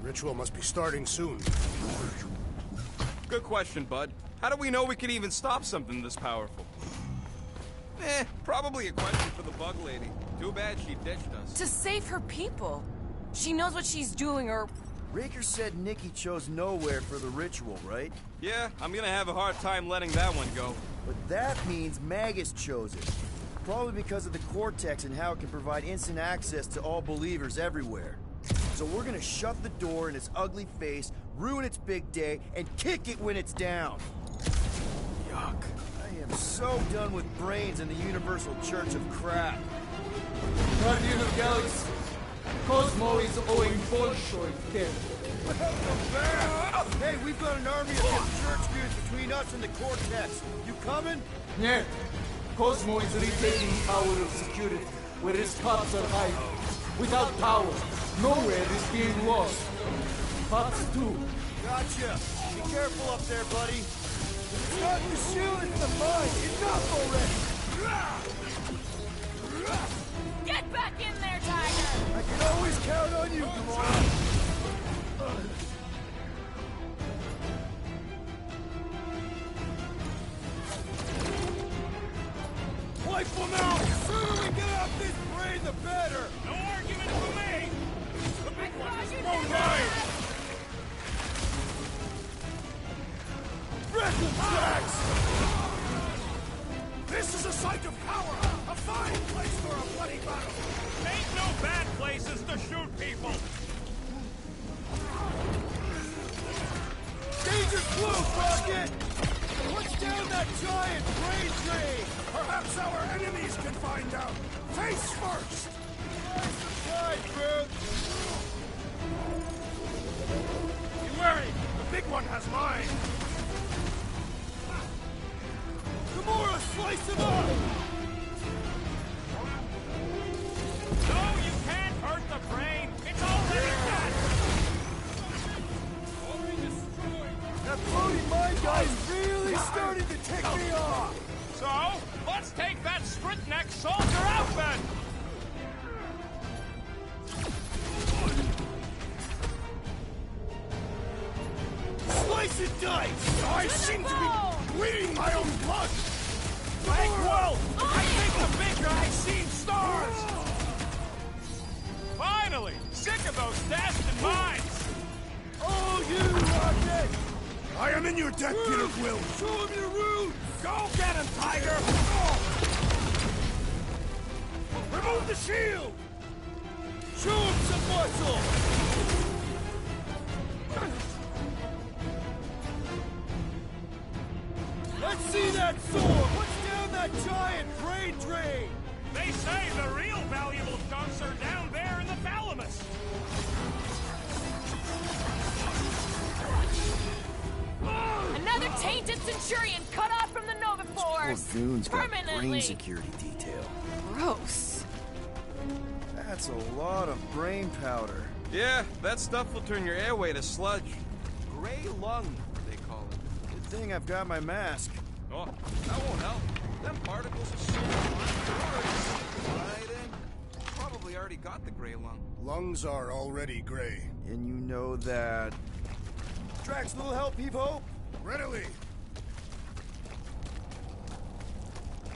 Ritual must be starting soon. Good question, bud. How do we know we can even stop something this powerful? Probably a question for the bug lady. Too bad she ditched us. To save her people. She knows what she's doing, or... Raker said Nikki chose nowhere for the ritual, right? Yeah, I'm gonna have a hard time letting that one go. But that means Magus chose it. Probably because of the Cortex and how it can provide instant access to all believers everywhere. So we're gonna shut the door in its ugly face, ruin its big day, and kick it when it's down. Yuck. I am so done with brains and the Universal Church of crap. Guardian of Galaxy, Cosmo is owing Bolshoi death. Hey, we've got an army of church dudes between us and the Cortex. You coming? Yeah. Cosmo is retaking power of security, where his cops are hiding. Without power, nowhere is being lost. Cops too. Gotcha. Be careful up there, buddy. It's not the shield, it's the mine. Enough already. Get back in there, Tiger! I can always count on you, Gamora. Wipe them out! The sooner we get off this brain, the better! No argument for me! The big one is Won't lie! Wrestle tracks! This is a site of power! A fine place for a bloody battle! Ain't no bad places to shoot people! Danger close, Rocket! What's down that giant brain drain? Perhaps our enemies can find out! Face first! Surprise, bro! Be wary! The big one has mine! Gamora, slice him up! No, you can't hurt the brain! It's already dead! Already destroyed! That floating mine guy's really starting to tick me off! So, let's take that strip-neck soldier out then! Slice and dice! I seem to be bleeding my own blood! Tranquil! I think the big guy's seen stars! Finally! Sick of those dashed mines! Oh, you, Rocket! I am in your debt, Peter Quill! Show him your roots! Go get him, Tiger! Remove the shield! Show him some muscle! Let's see that sword! What's down that giant brain drain? They say the real valuable chunks are down there in the thalamus! Another tainted Centurion cut off from the Nova Force! Goon's got Permanently! brain security detail. Gross. That's a lot of brain powder. Yeah, that stuff will turn your airway to sludge. Gray lung, they call it. Good thing I've got my mask. Oh, that won't help. Them particles are so right in. Probably already got the gray lung. Lungs are already gray. And you know that... Drax, little help, heave hope? Readily.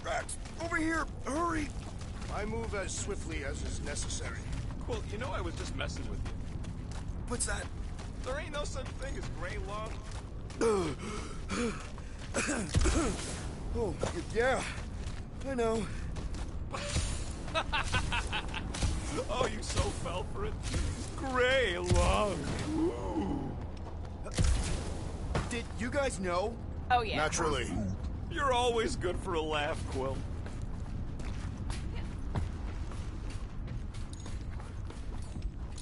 Drax, over here, hurry! I move as swiftly as is necessary. Well, you know I was just messing with you. What's that? There ain't no such thing as gray lung. Oh, yeah. I know. Oh, you so fell for it. Gray lung. Ooh. Did you guys know? Oh, yeah. Naturally. You're always good for a laugh, Quill.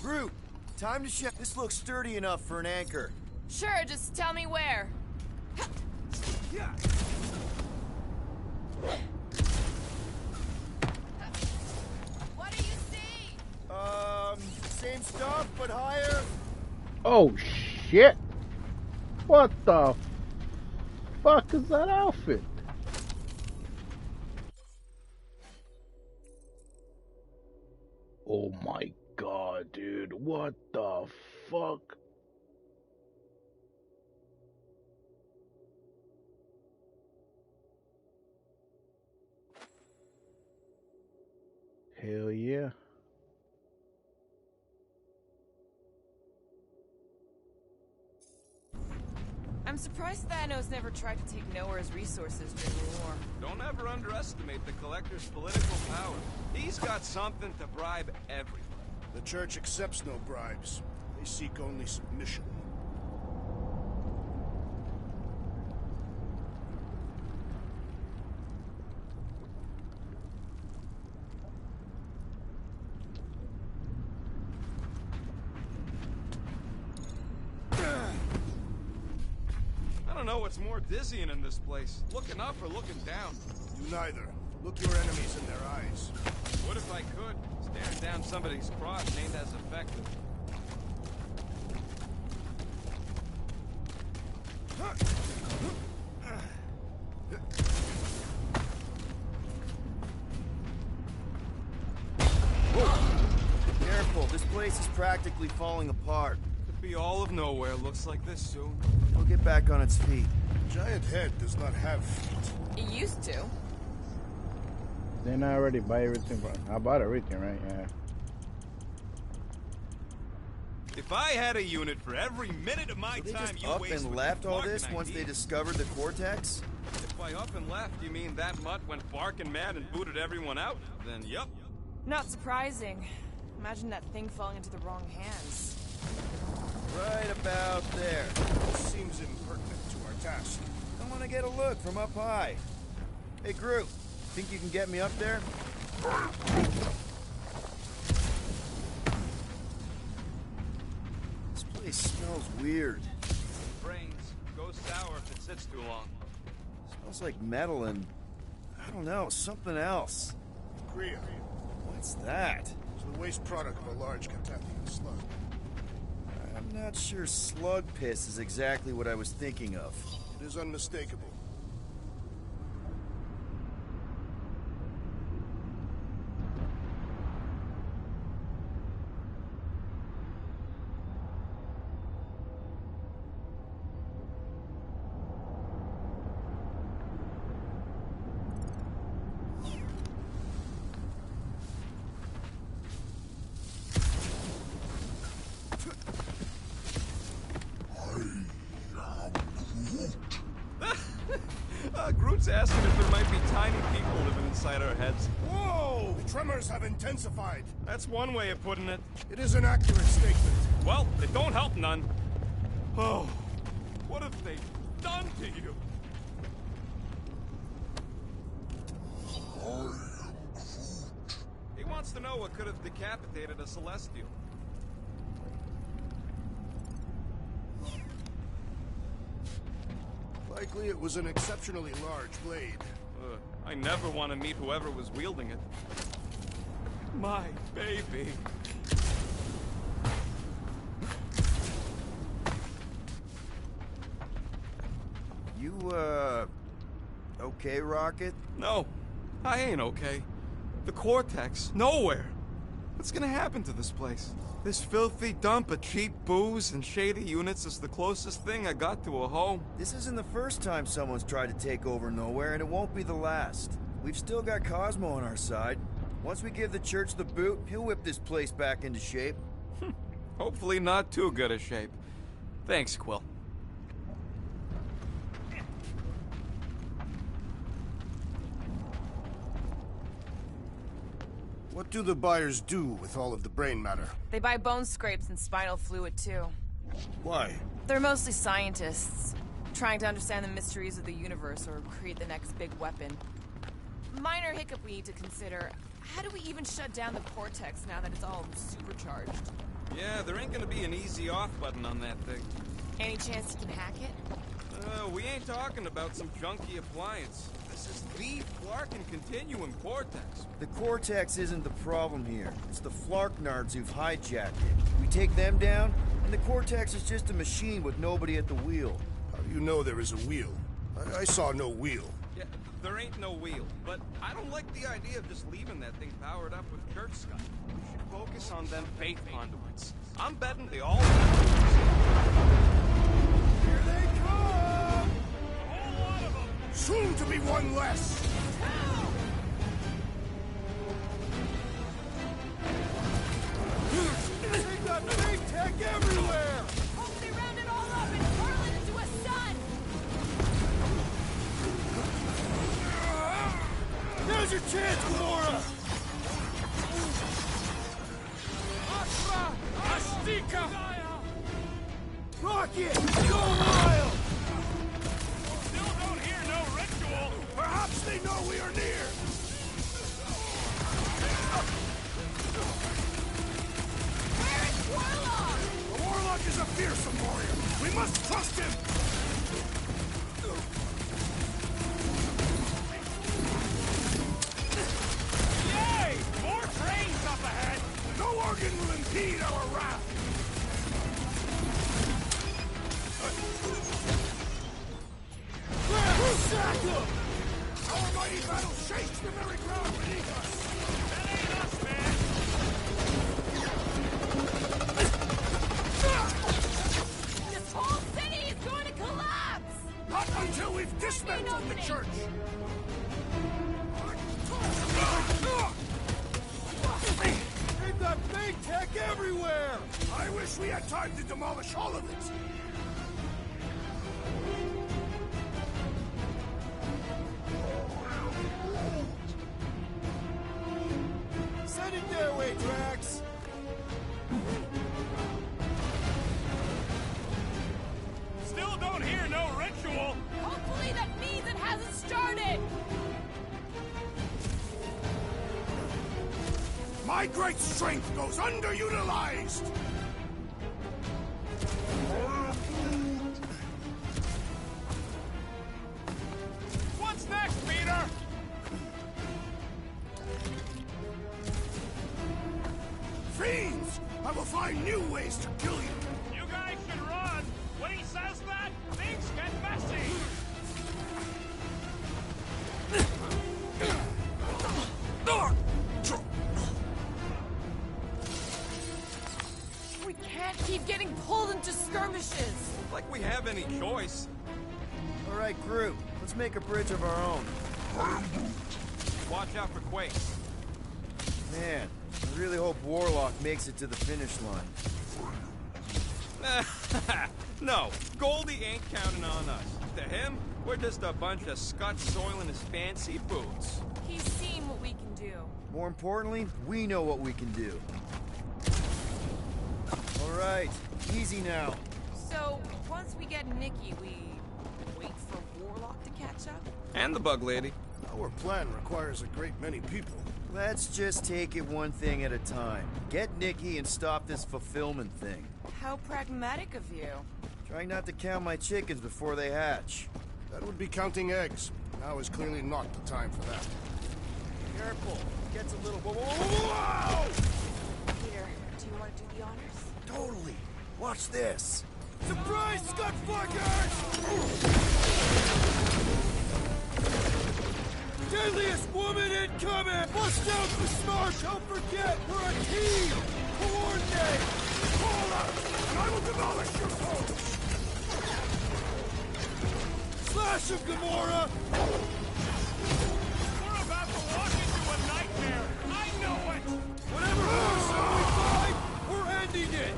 Groot, time to check. This looks sturdy enough for an anchor. Sure, just tell me where. Yeah. What do you see? Same stuff, but higher. Oh shit! What the fuck is that outfit? Oh my god, dude, what the fuck? Hell yeah. I'm surprised Thanos never tried to take Nowhere's resources during the war. Don't ever underestimate the Collector's political power. He's got something to bribe everyone. The Church accepts no bribes. They seek only submission. I don't know what's more dizzying in this place. Looking up or looking down. You neither. Look your enemies in their eyes. What if I could? Staring down somebody's cross ain't as effective. Whoa! Careful, this place is practically falling apart. Could be all of nowhere. Looks like this soon. We'll get back on its feet. Giant head does not have feet. It used to. Didn't I already buy everything? I bought everything, right? Yeah. If I had a unit for every minute of my So they time just you up waste and with left all barking this once they ideas. discovered the Cortex? If by up and left you mean that mutt went barking mad and booted everyone out, then yup. Not surprising. Imagine that thing falling into the wrong hands. Right about there. This seems impertinent to our task. I want to get a look from up high. Hey, Groot, think you can get me up there? This place smells weird. Brains go sour if it sits too long. Smells like metal and, I don't know, something else. Kriya. What's that? It's the waste product of a large Catathian slug. I'm not sure slug piss is exactly what I was thinking of. It is unmistakable. Groot's asking if there might be tiny people living inside our heads. Whoa! The tremors have intensified. That's one way of putting it. It is an accurate statement. Well, it don't help none. Oh, what have they done to you? He wants to know what could have decapitated a Celestial. Likely it was an exceptionally large blade. I never want to meet whoever was wielding it. My baby. You, okay, Rocket? No, I ain't okay. The Cortex, nowhere. What's gonna happen to this place? This filthy dump of cheap booze and shady units is the closest thing I got to a home. This isn't the first time someone's tried to take over Nowhere, and it won't be the last. We've still got Cosmo on our side. Once we give the Church the boot, he'll whip this place back into shape. Hopefully not too good a shape. Thanks, Quill. What do the buyers do with all of the brain matter? They buy bone scrapes and spinal fluid, too. Why? They're mostly scientists, trying to understand the mysteries of the universe or create the next big weapon. Minor hiccup we need to consider. How do we even shut down the Cortex now that it's all supercharged? Yeah, there ain't gonna be an easy off button on that thing. Any chance you can hack it? We ain't talking about some junky appliance. This is the Flarkin Continuum Cortex. The Cortex isn't the problem here. It's the Flarknards who've hijacked it. We take them down, and the Cortex is just a machine with nobody at the wheel. How do you know there is a wheel? I saw no wheel. Yeah, there ain't no wheel, but I don't like the idea of just leaving that thing powered up with church scum. We should focus on them faith conduits. I'm betting they all... Here they come! A whole lot of them! Soon to be one less! tech everywhere! Hope they round it all up and hurl it into a sun! Now's your chance, Gamora! Astra! Astika! Rocket! Go wild! Still don't hear no ritual! Perhaps they know we are near! Where is Warlock? The Warlock is a fearsome warrior! We must trust him! Yay! More trains up ahead! No organ will impede our wrath! Sack him! Our mighty battle shakes the very ground beneath us! That ain't us, man! This whole city is going to collapse! Not until we've dismantled the church! They've got big tech everywhere! I wish we had time to demolish all of it! Send it their way, Drax! Still don't hear no ritual! Hopefully that means it hasn't started! My great strength goes underutilized! What's next, Peter? Fiends! I will find new ways to kill you! You guys should run! When he says that, things get messy! We can't keep getting pulled into skirmishes! Like we have any choice. All right, group. Let's make a bridge of our own. Watch out for quakes. Man, I really hope Warlock makes it to the finish line. No, Goldie ain't counting on us. To him, we're just a bunch of scut soiling his fancy boots. He's seen what we can do. More importantly, we know what we can do. All right, easy now. So, once we get Nikki, we wait for Warlock to catch up? And the bug lady. Our plan requires a great many people. Let's just take it one thing at a time. Get Nikki and stop this fulfillment thing. How pragmatic of you. Trying not to count my chickens before they hatch. That would be counting eggs. Now is clearly not the time for that. Careful. Gets a little... Whoa! Peter, do you want to do the honors? Totally. Watch this. Surprise, Scutfuckers! Deadliest woman incoming! Bust out the smart! Don't forget, we're a team! Coordinate! Call out, and I will demolish your foes! Slash him, Gamora! We're about to walk into a nightmare! I know it! Whatever person we find, we're ending it!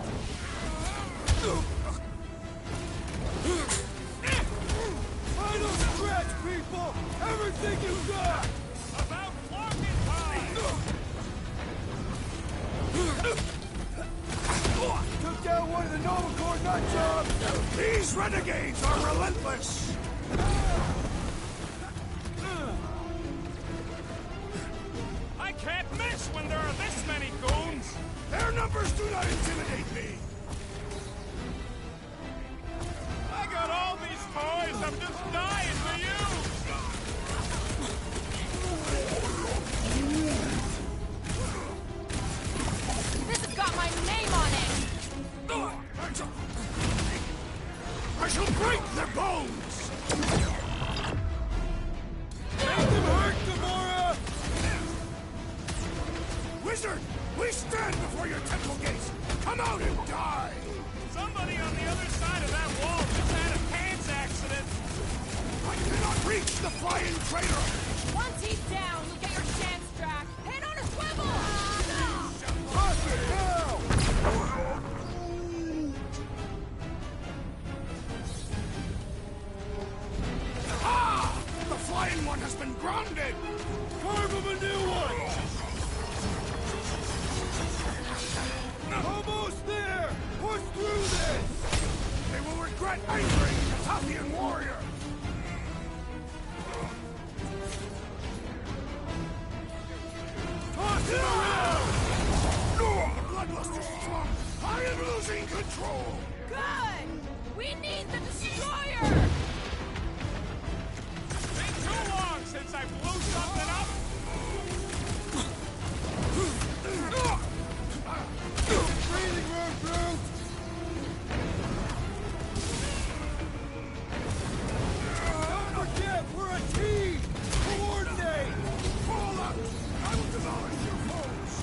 Final stretch, people! Everything you got! About flocking time! Took down one of the Nova Corps nut jobs! These renegades are relentless! I can't miss when there are this many goons! Their numbers do not intimidate me! I got all these toys I'm just dying to use! This has got my name on it! I shall break their bones! Make them hurt, Gamora! Wizard, we stand before your temple gates! Come out and die! Somebody on the other side of that wall just had a pants accident! I cannot reach the flying traitor! Once he's down, you'll get your chance, Drac. Head on a swivel! Rocket now! Losing control! Good! We need the destroyer! Been too long since I blew something up! Breathing room, Brute! Don't forget, we're a team! Coordinate! Fall out! I will demolish your foes!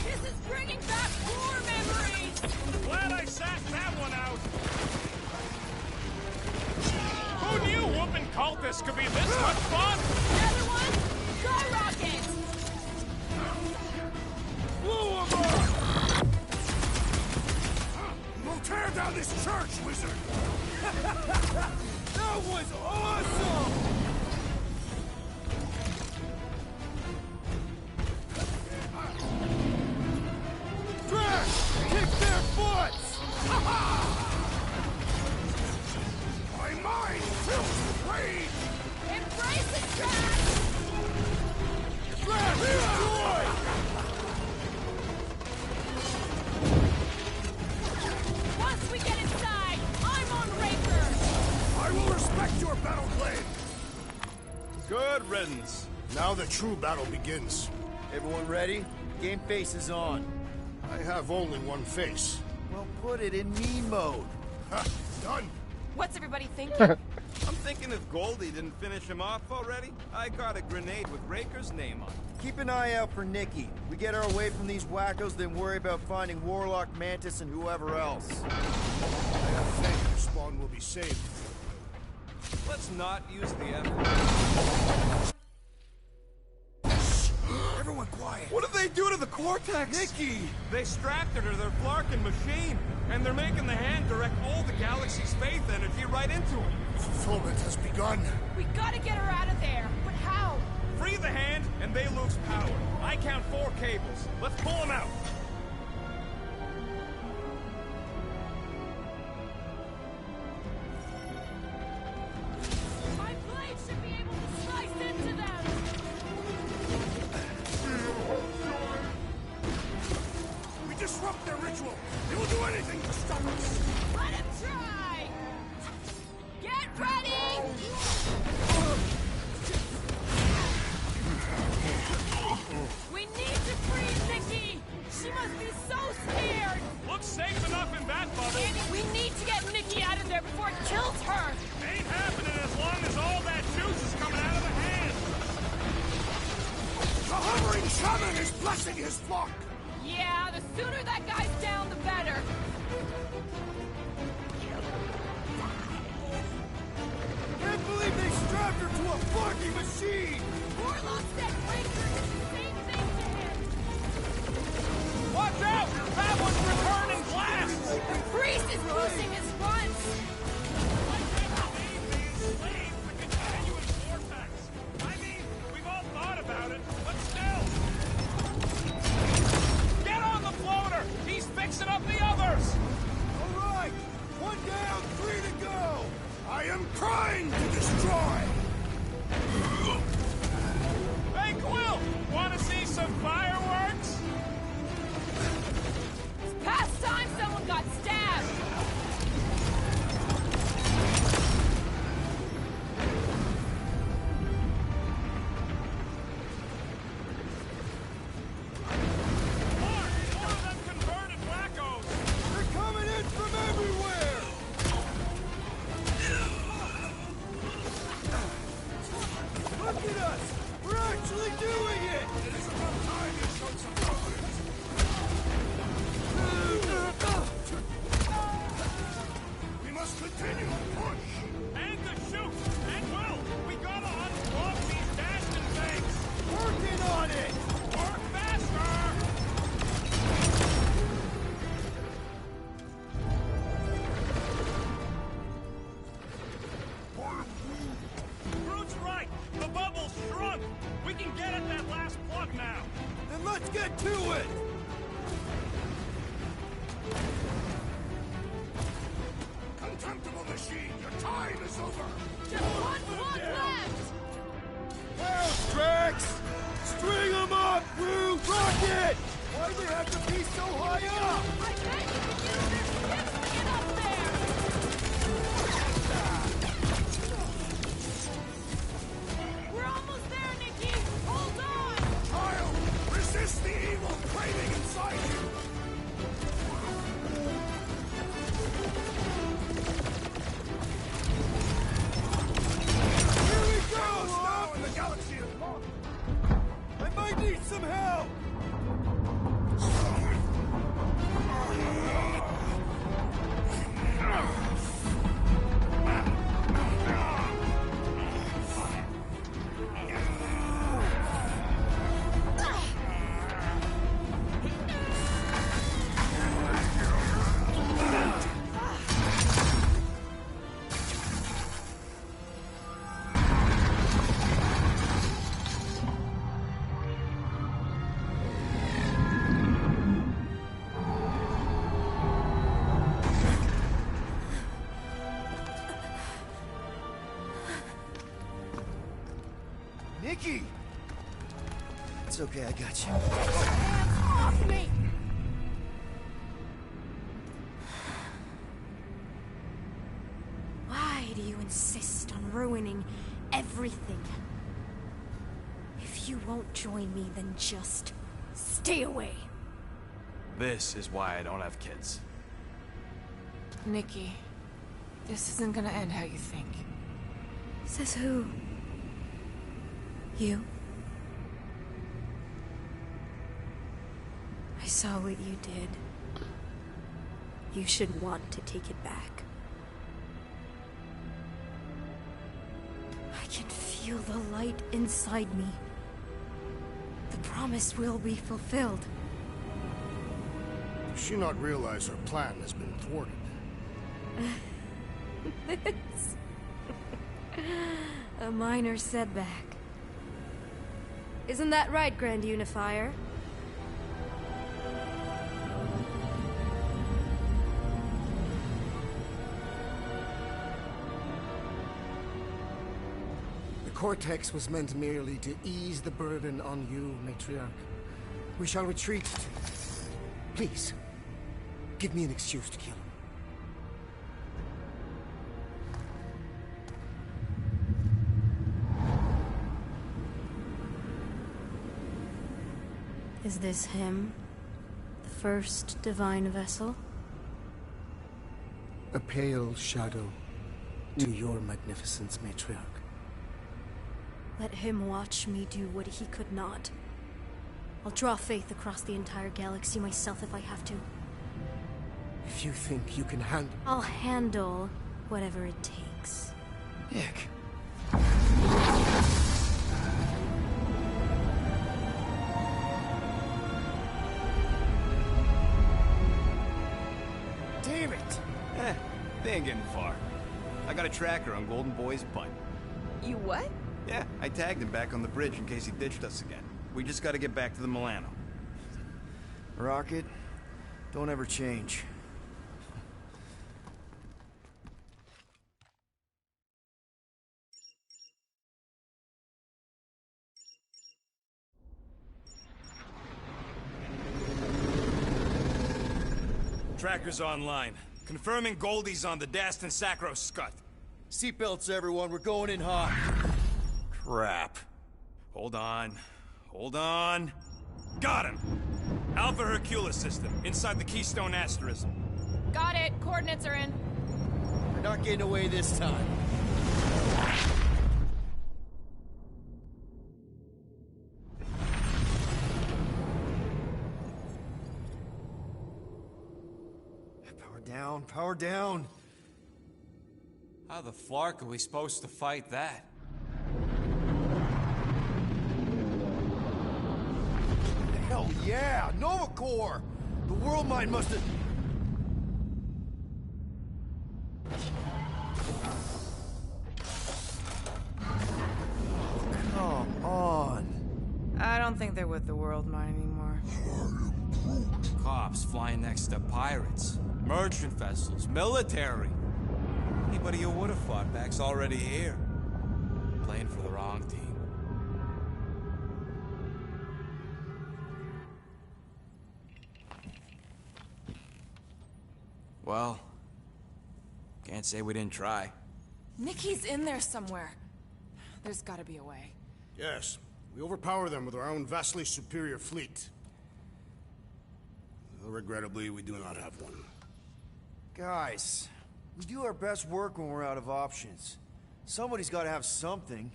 This is bringing back war memories! Glad I sat that one out! Who knew whooping cultists could be this much fun? Another one? Go rockets! Blew 'em up! We'll tear down this church, wizard! That was awesome! Trash! Kick their butts! My mind fills with rage! Embrace it, Trash! Trash, destroy! Once we get inside, I'm on Raker! I will respect your battle claim! Good riddance. Now the true battle begins. Everyone ready? Game face is on. I have only one face. Well, put it in me mode. Ha! Done! What's everybody thinking? I'm thinking if Goldie didn't finish him off already, I got a grenade with Raker's name on it. Keep an eye out for Nikki. We get our way from these wackos, then worry about finding Warlock, Mantis, and whoever else. I have faith Spawn will be saved. Let's not use the F. Everyone quiet! What did they do to the Cortex? Nikki! They strapped her to their Flarkin machine, and they're making the hand direct all the galaxy's faith energy right into it. Fulfillment has begun. We gotta get her out of there, but how? Free the hand, and they lose power. I count 4 cables. Let's pull them out. My blade should be able to slice into them! We disrupt their ritual! They will do anything to stop us! Let him try! Get ready! We need to free Nikki! She must be so scared! Looks safe enough in that bubble! Andy, we need to get Nikki out of there before it kills her! Ain't happening as long as all that juice is coming out of the hand! The hovering shaman is blessing his flock! Yeah, the sooner that guy's down, the better. Can't believe they strapped her to a fucking machine! Warlock said Ranger did the same thing to him. Watch out! That one's returning blasts! The priest is pushing his fronts. I can't believe they enslaved the continuous vortex! I mean, we've all thought about it, but still! Get on the floater! He's fixing up the others! All right! 1 down, 3 to go! I am trying to destroy! Hey, Quill! Want to see some fireworks? It's past time someone got stabbed. More of them converted wackos! They're coming in from everywhere! Look at us! We're actually doing it! It is about time you showed some confidence! We must continue to push! And to shoot! And Will! We gotta unplug these dasting things! Working on it! Work faster! Groot's right! The bubble's shrunk! We can get at that last plug now! Then let's get to it! Contemptible machine, your time is over! Just one plug left. Shit! Why'd they have to be so high up? I bet you can use their ships to get up there! We're almost there, Nikki! Hold on! Kyle, resist the evil craving inside you! Here we go! Now in the galaxy is lost! I might need some help! Nikki! It's okay, I got you. Hands off me! Why do you insist on ruining everything? If you won't join me, then just stay away. This is why I don't have kids. Nikki, this isn't gonna end how you think. Says who? You? I saw what you did. You should want to take it back. I can feel the light inside me. The promise will be fulfilled. Does she not realize her plan has been thwarted? It's a minor setback. Isn't that right, Grand Unifier? The Cortex was meant merely to ease the burden on you, Matriarch. We shall retreat. Please, give me an excuse to kill him. Is this him? The first divine vessel? A pale shadow to your magnificence, Matriarch. Let him watch me do what he could not. I'll draw faith across the entire galaxy myself if I have to. If you think you can handle... I'll handle whatever it takes. Nick. Damn it! They ain't getting far. I got a tracker on Golden Boy's butt. You what? Yeah, I tagged him back on the bridge in case he ditched us again. We just gotta get back to the Milano. Rocket, don't ever change. Tracker's online. Confirming Goldie's on the Dastan Sacro Scut. Seatbelts, everyone. We're going in hot. Crap. Hold on. Hold on. Got him! Alpha Hercules system, inside the Keystone Asterism. Got it. Coordinates are in. We're not getting away this time. Power down, power down. How the flark are we supposed to fight that? Hell yeah! Nova Corps! The world mine must have... Come on. I don't think they're with the world mine anymore. Cops flying next to pirates, merchant vessels, military. Anybody you would have fought back's already here. Playing for the wrong team. Well, can't say we didn't try. Nikki's in there somewhere. There's gotta be a way. Yes, we overpower them with our own vastly superior fleet. Well, regrettably, we do not have one. Guys, we do our best work when we're out of options. Somebody's gotta have something.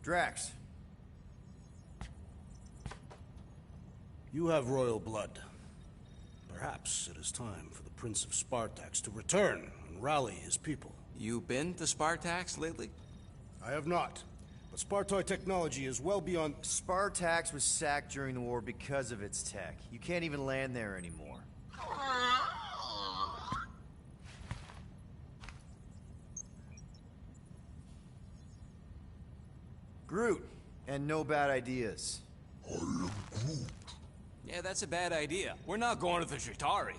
Drax. You have royal blood. Perhaps it is time for the Prince of Spartax to return and rally his people. You been to Spartax lately? I have not. But Spartoid technology is well beyond... Spartax was sacked during the war because of its tech. You can't even land there anymore. Groot, and no bad ideas. I am Groot. Yeah, that's a bad idea. We're not going to the Chitauri.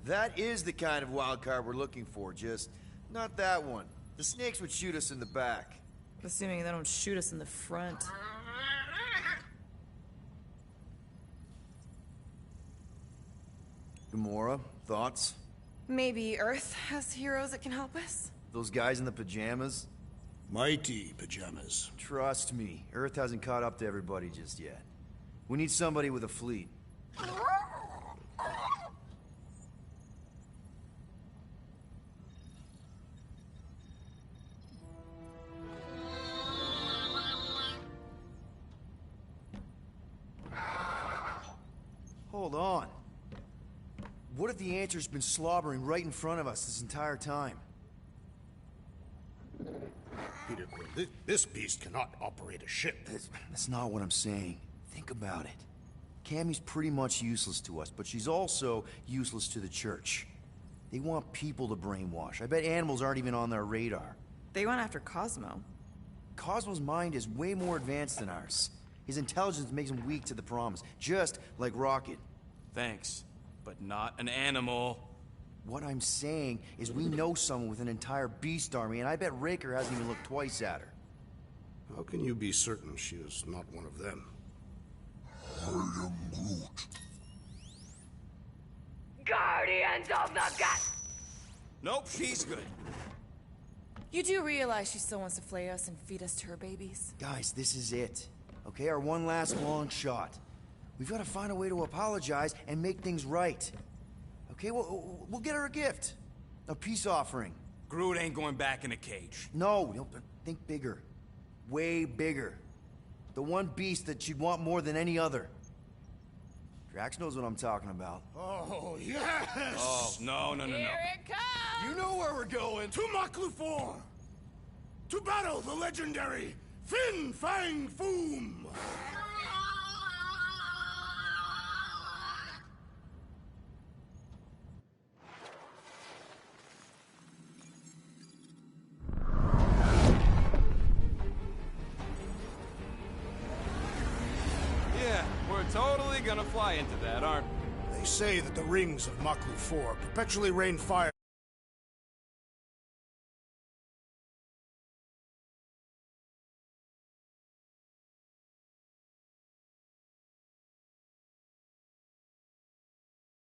That is the kind of wild card we're looking for, just not that one. The snakes would shoot us in the back. Assuming they don't shoot us in the front. Gamora, thoughts? Maybe Earth has heroes that can help us? Those guys in the pajamas? Mighty pajamas. Trust me, Earth hasn't caught up to everybody just yet. We need somebody with a fleet. Hold on. What if the answer's been slobbering right in front of us this entire time? Peter Quill, this beast cannot operate a ship. That's not what I'm saying. Think about it. Cammy's pretty much useless to us, but she's also useless to the Church. They want people to brainwash. I bet animals aren't even on their radar. They went after Cosmo. Cosmo's mind is way more advanced than ours. His intelligence makes him weak to the promise, just like Rocket. Thanks, but not an animal. What I'm saying is we know someone with an entire beast army, and I bet Raker hasn't even looked twice at her. How can you be certain she is not one of them? I am Groot. Guardians of the Gut. Nope, she's good. You do realize she still wants to flay us and feed us to her babies? Guys, this is it. Okay, our one last long shot. We've got to find a way to apologize and make things right. Okay, we'll get her a gift. A peace offering. Groot ain't going back in a cage. No, think bigger. Way bigger. The one beast that she'd want more than any other. Drax knows what I'm talking about. Oh, yes! Oh, no. Here it comes! You know where we're going. To Ch.12! To battle the legendary Fin Fang Foom! We're totally gonna fly into that, aren't we? They say that the rings of Ch.12 perpetually rain fire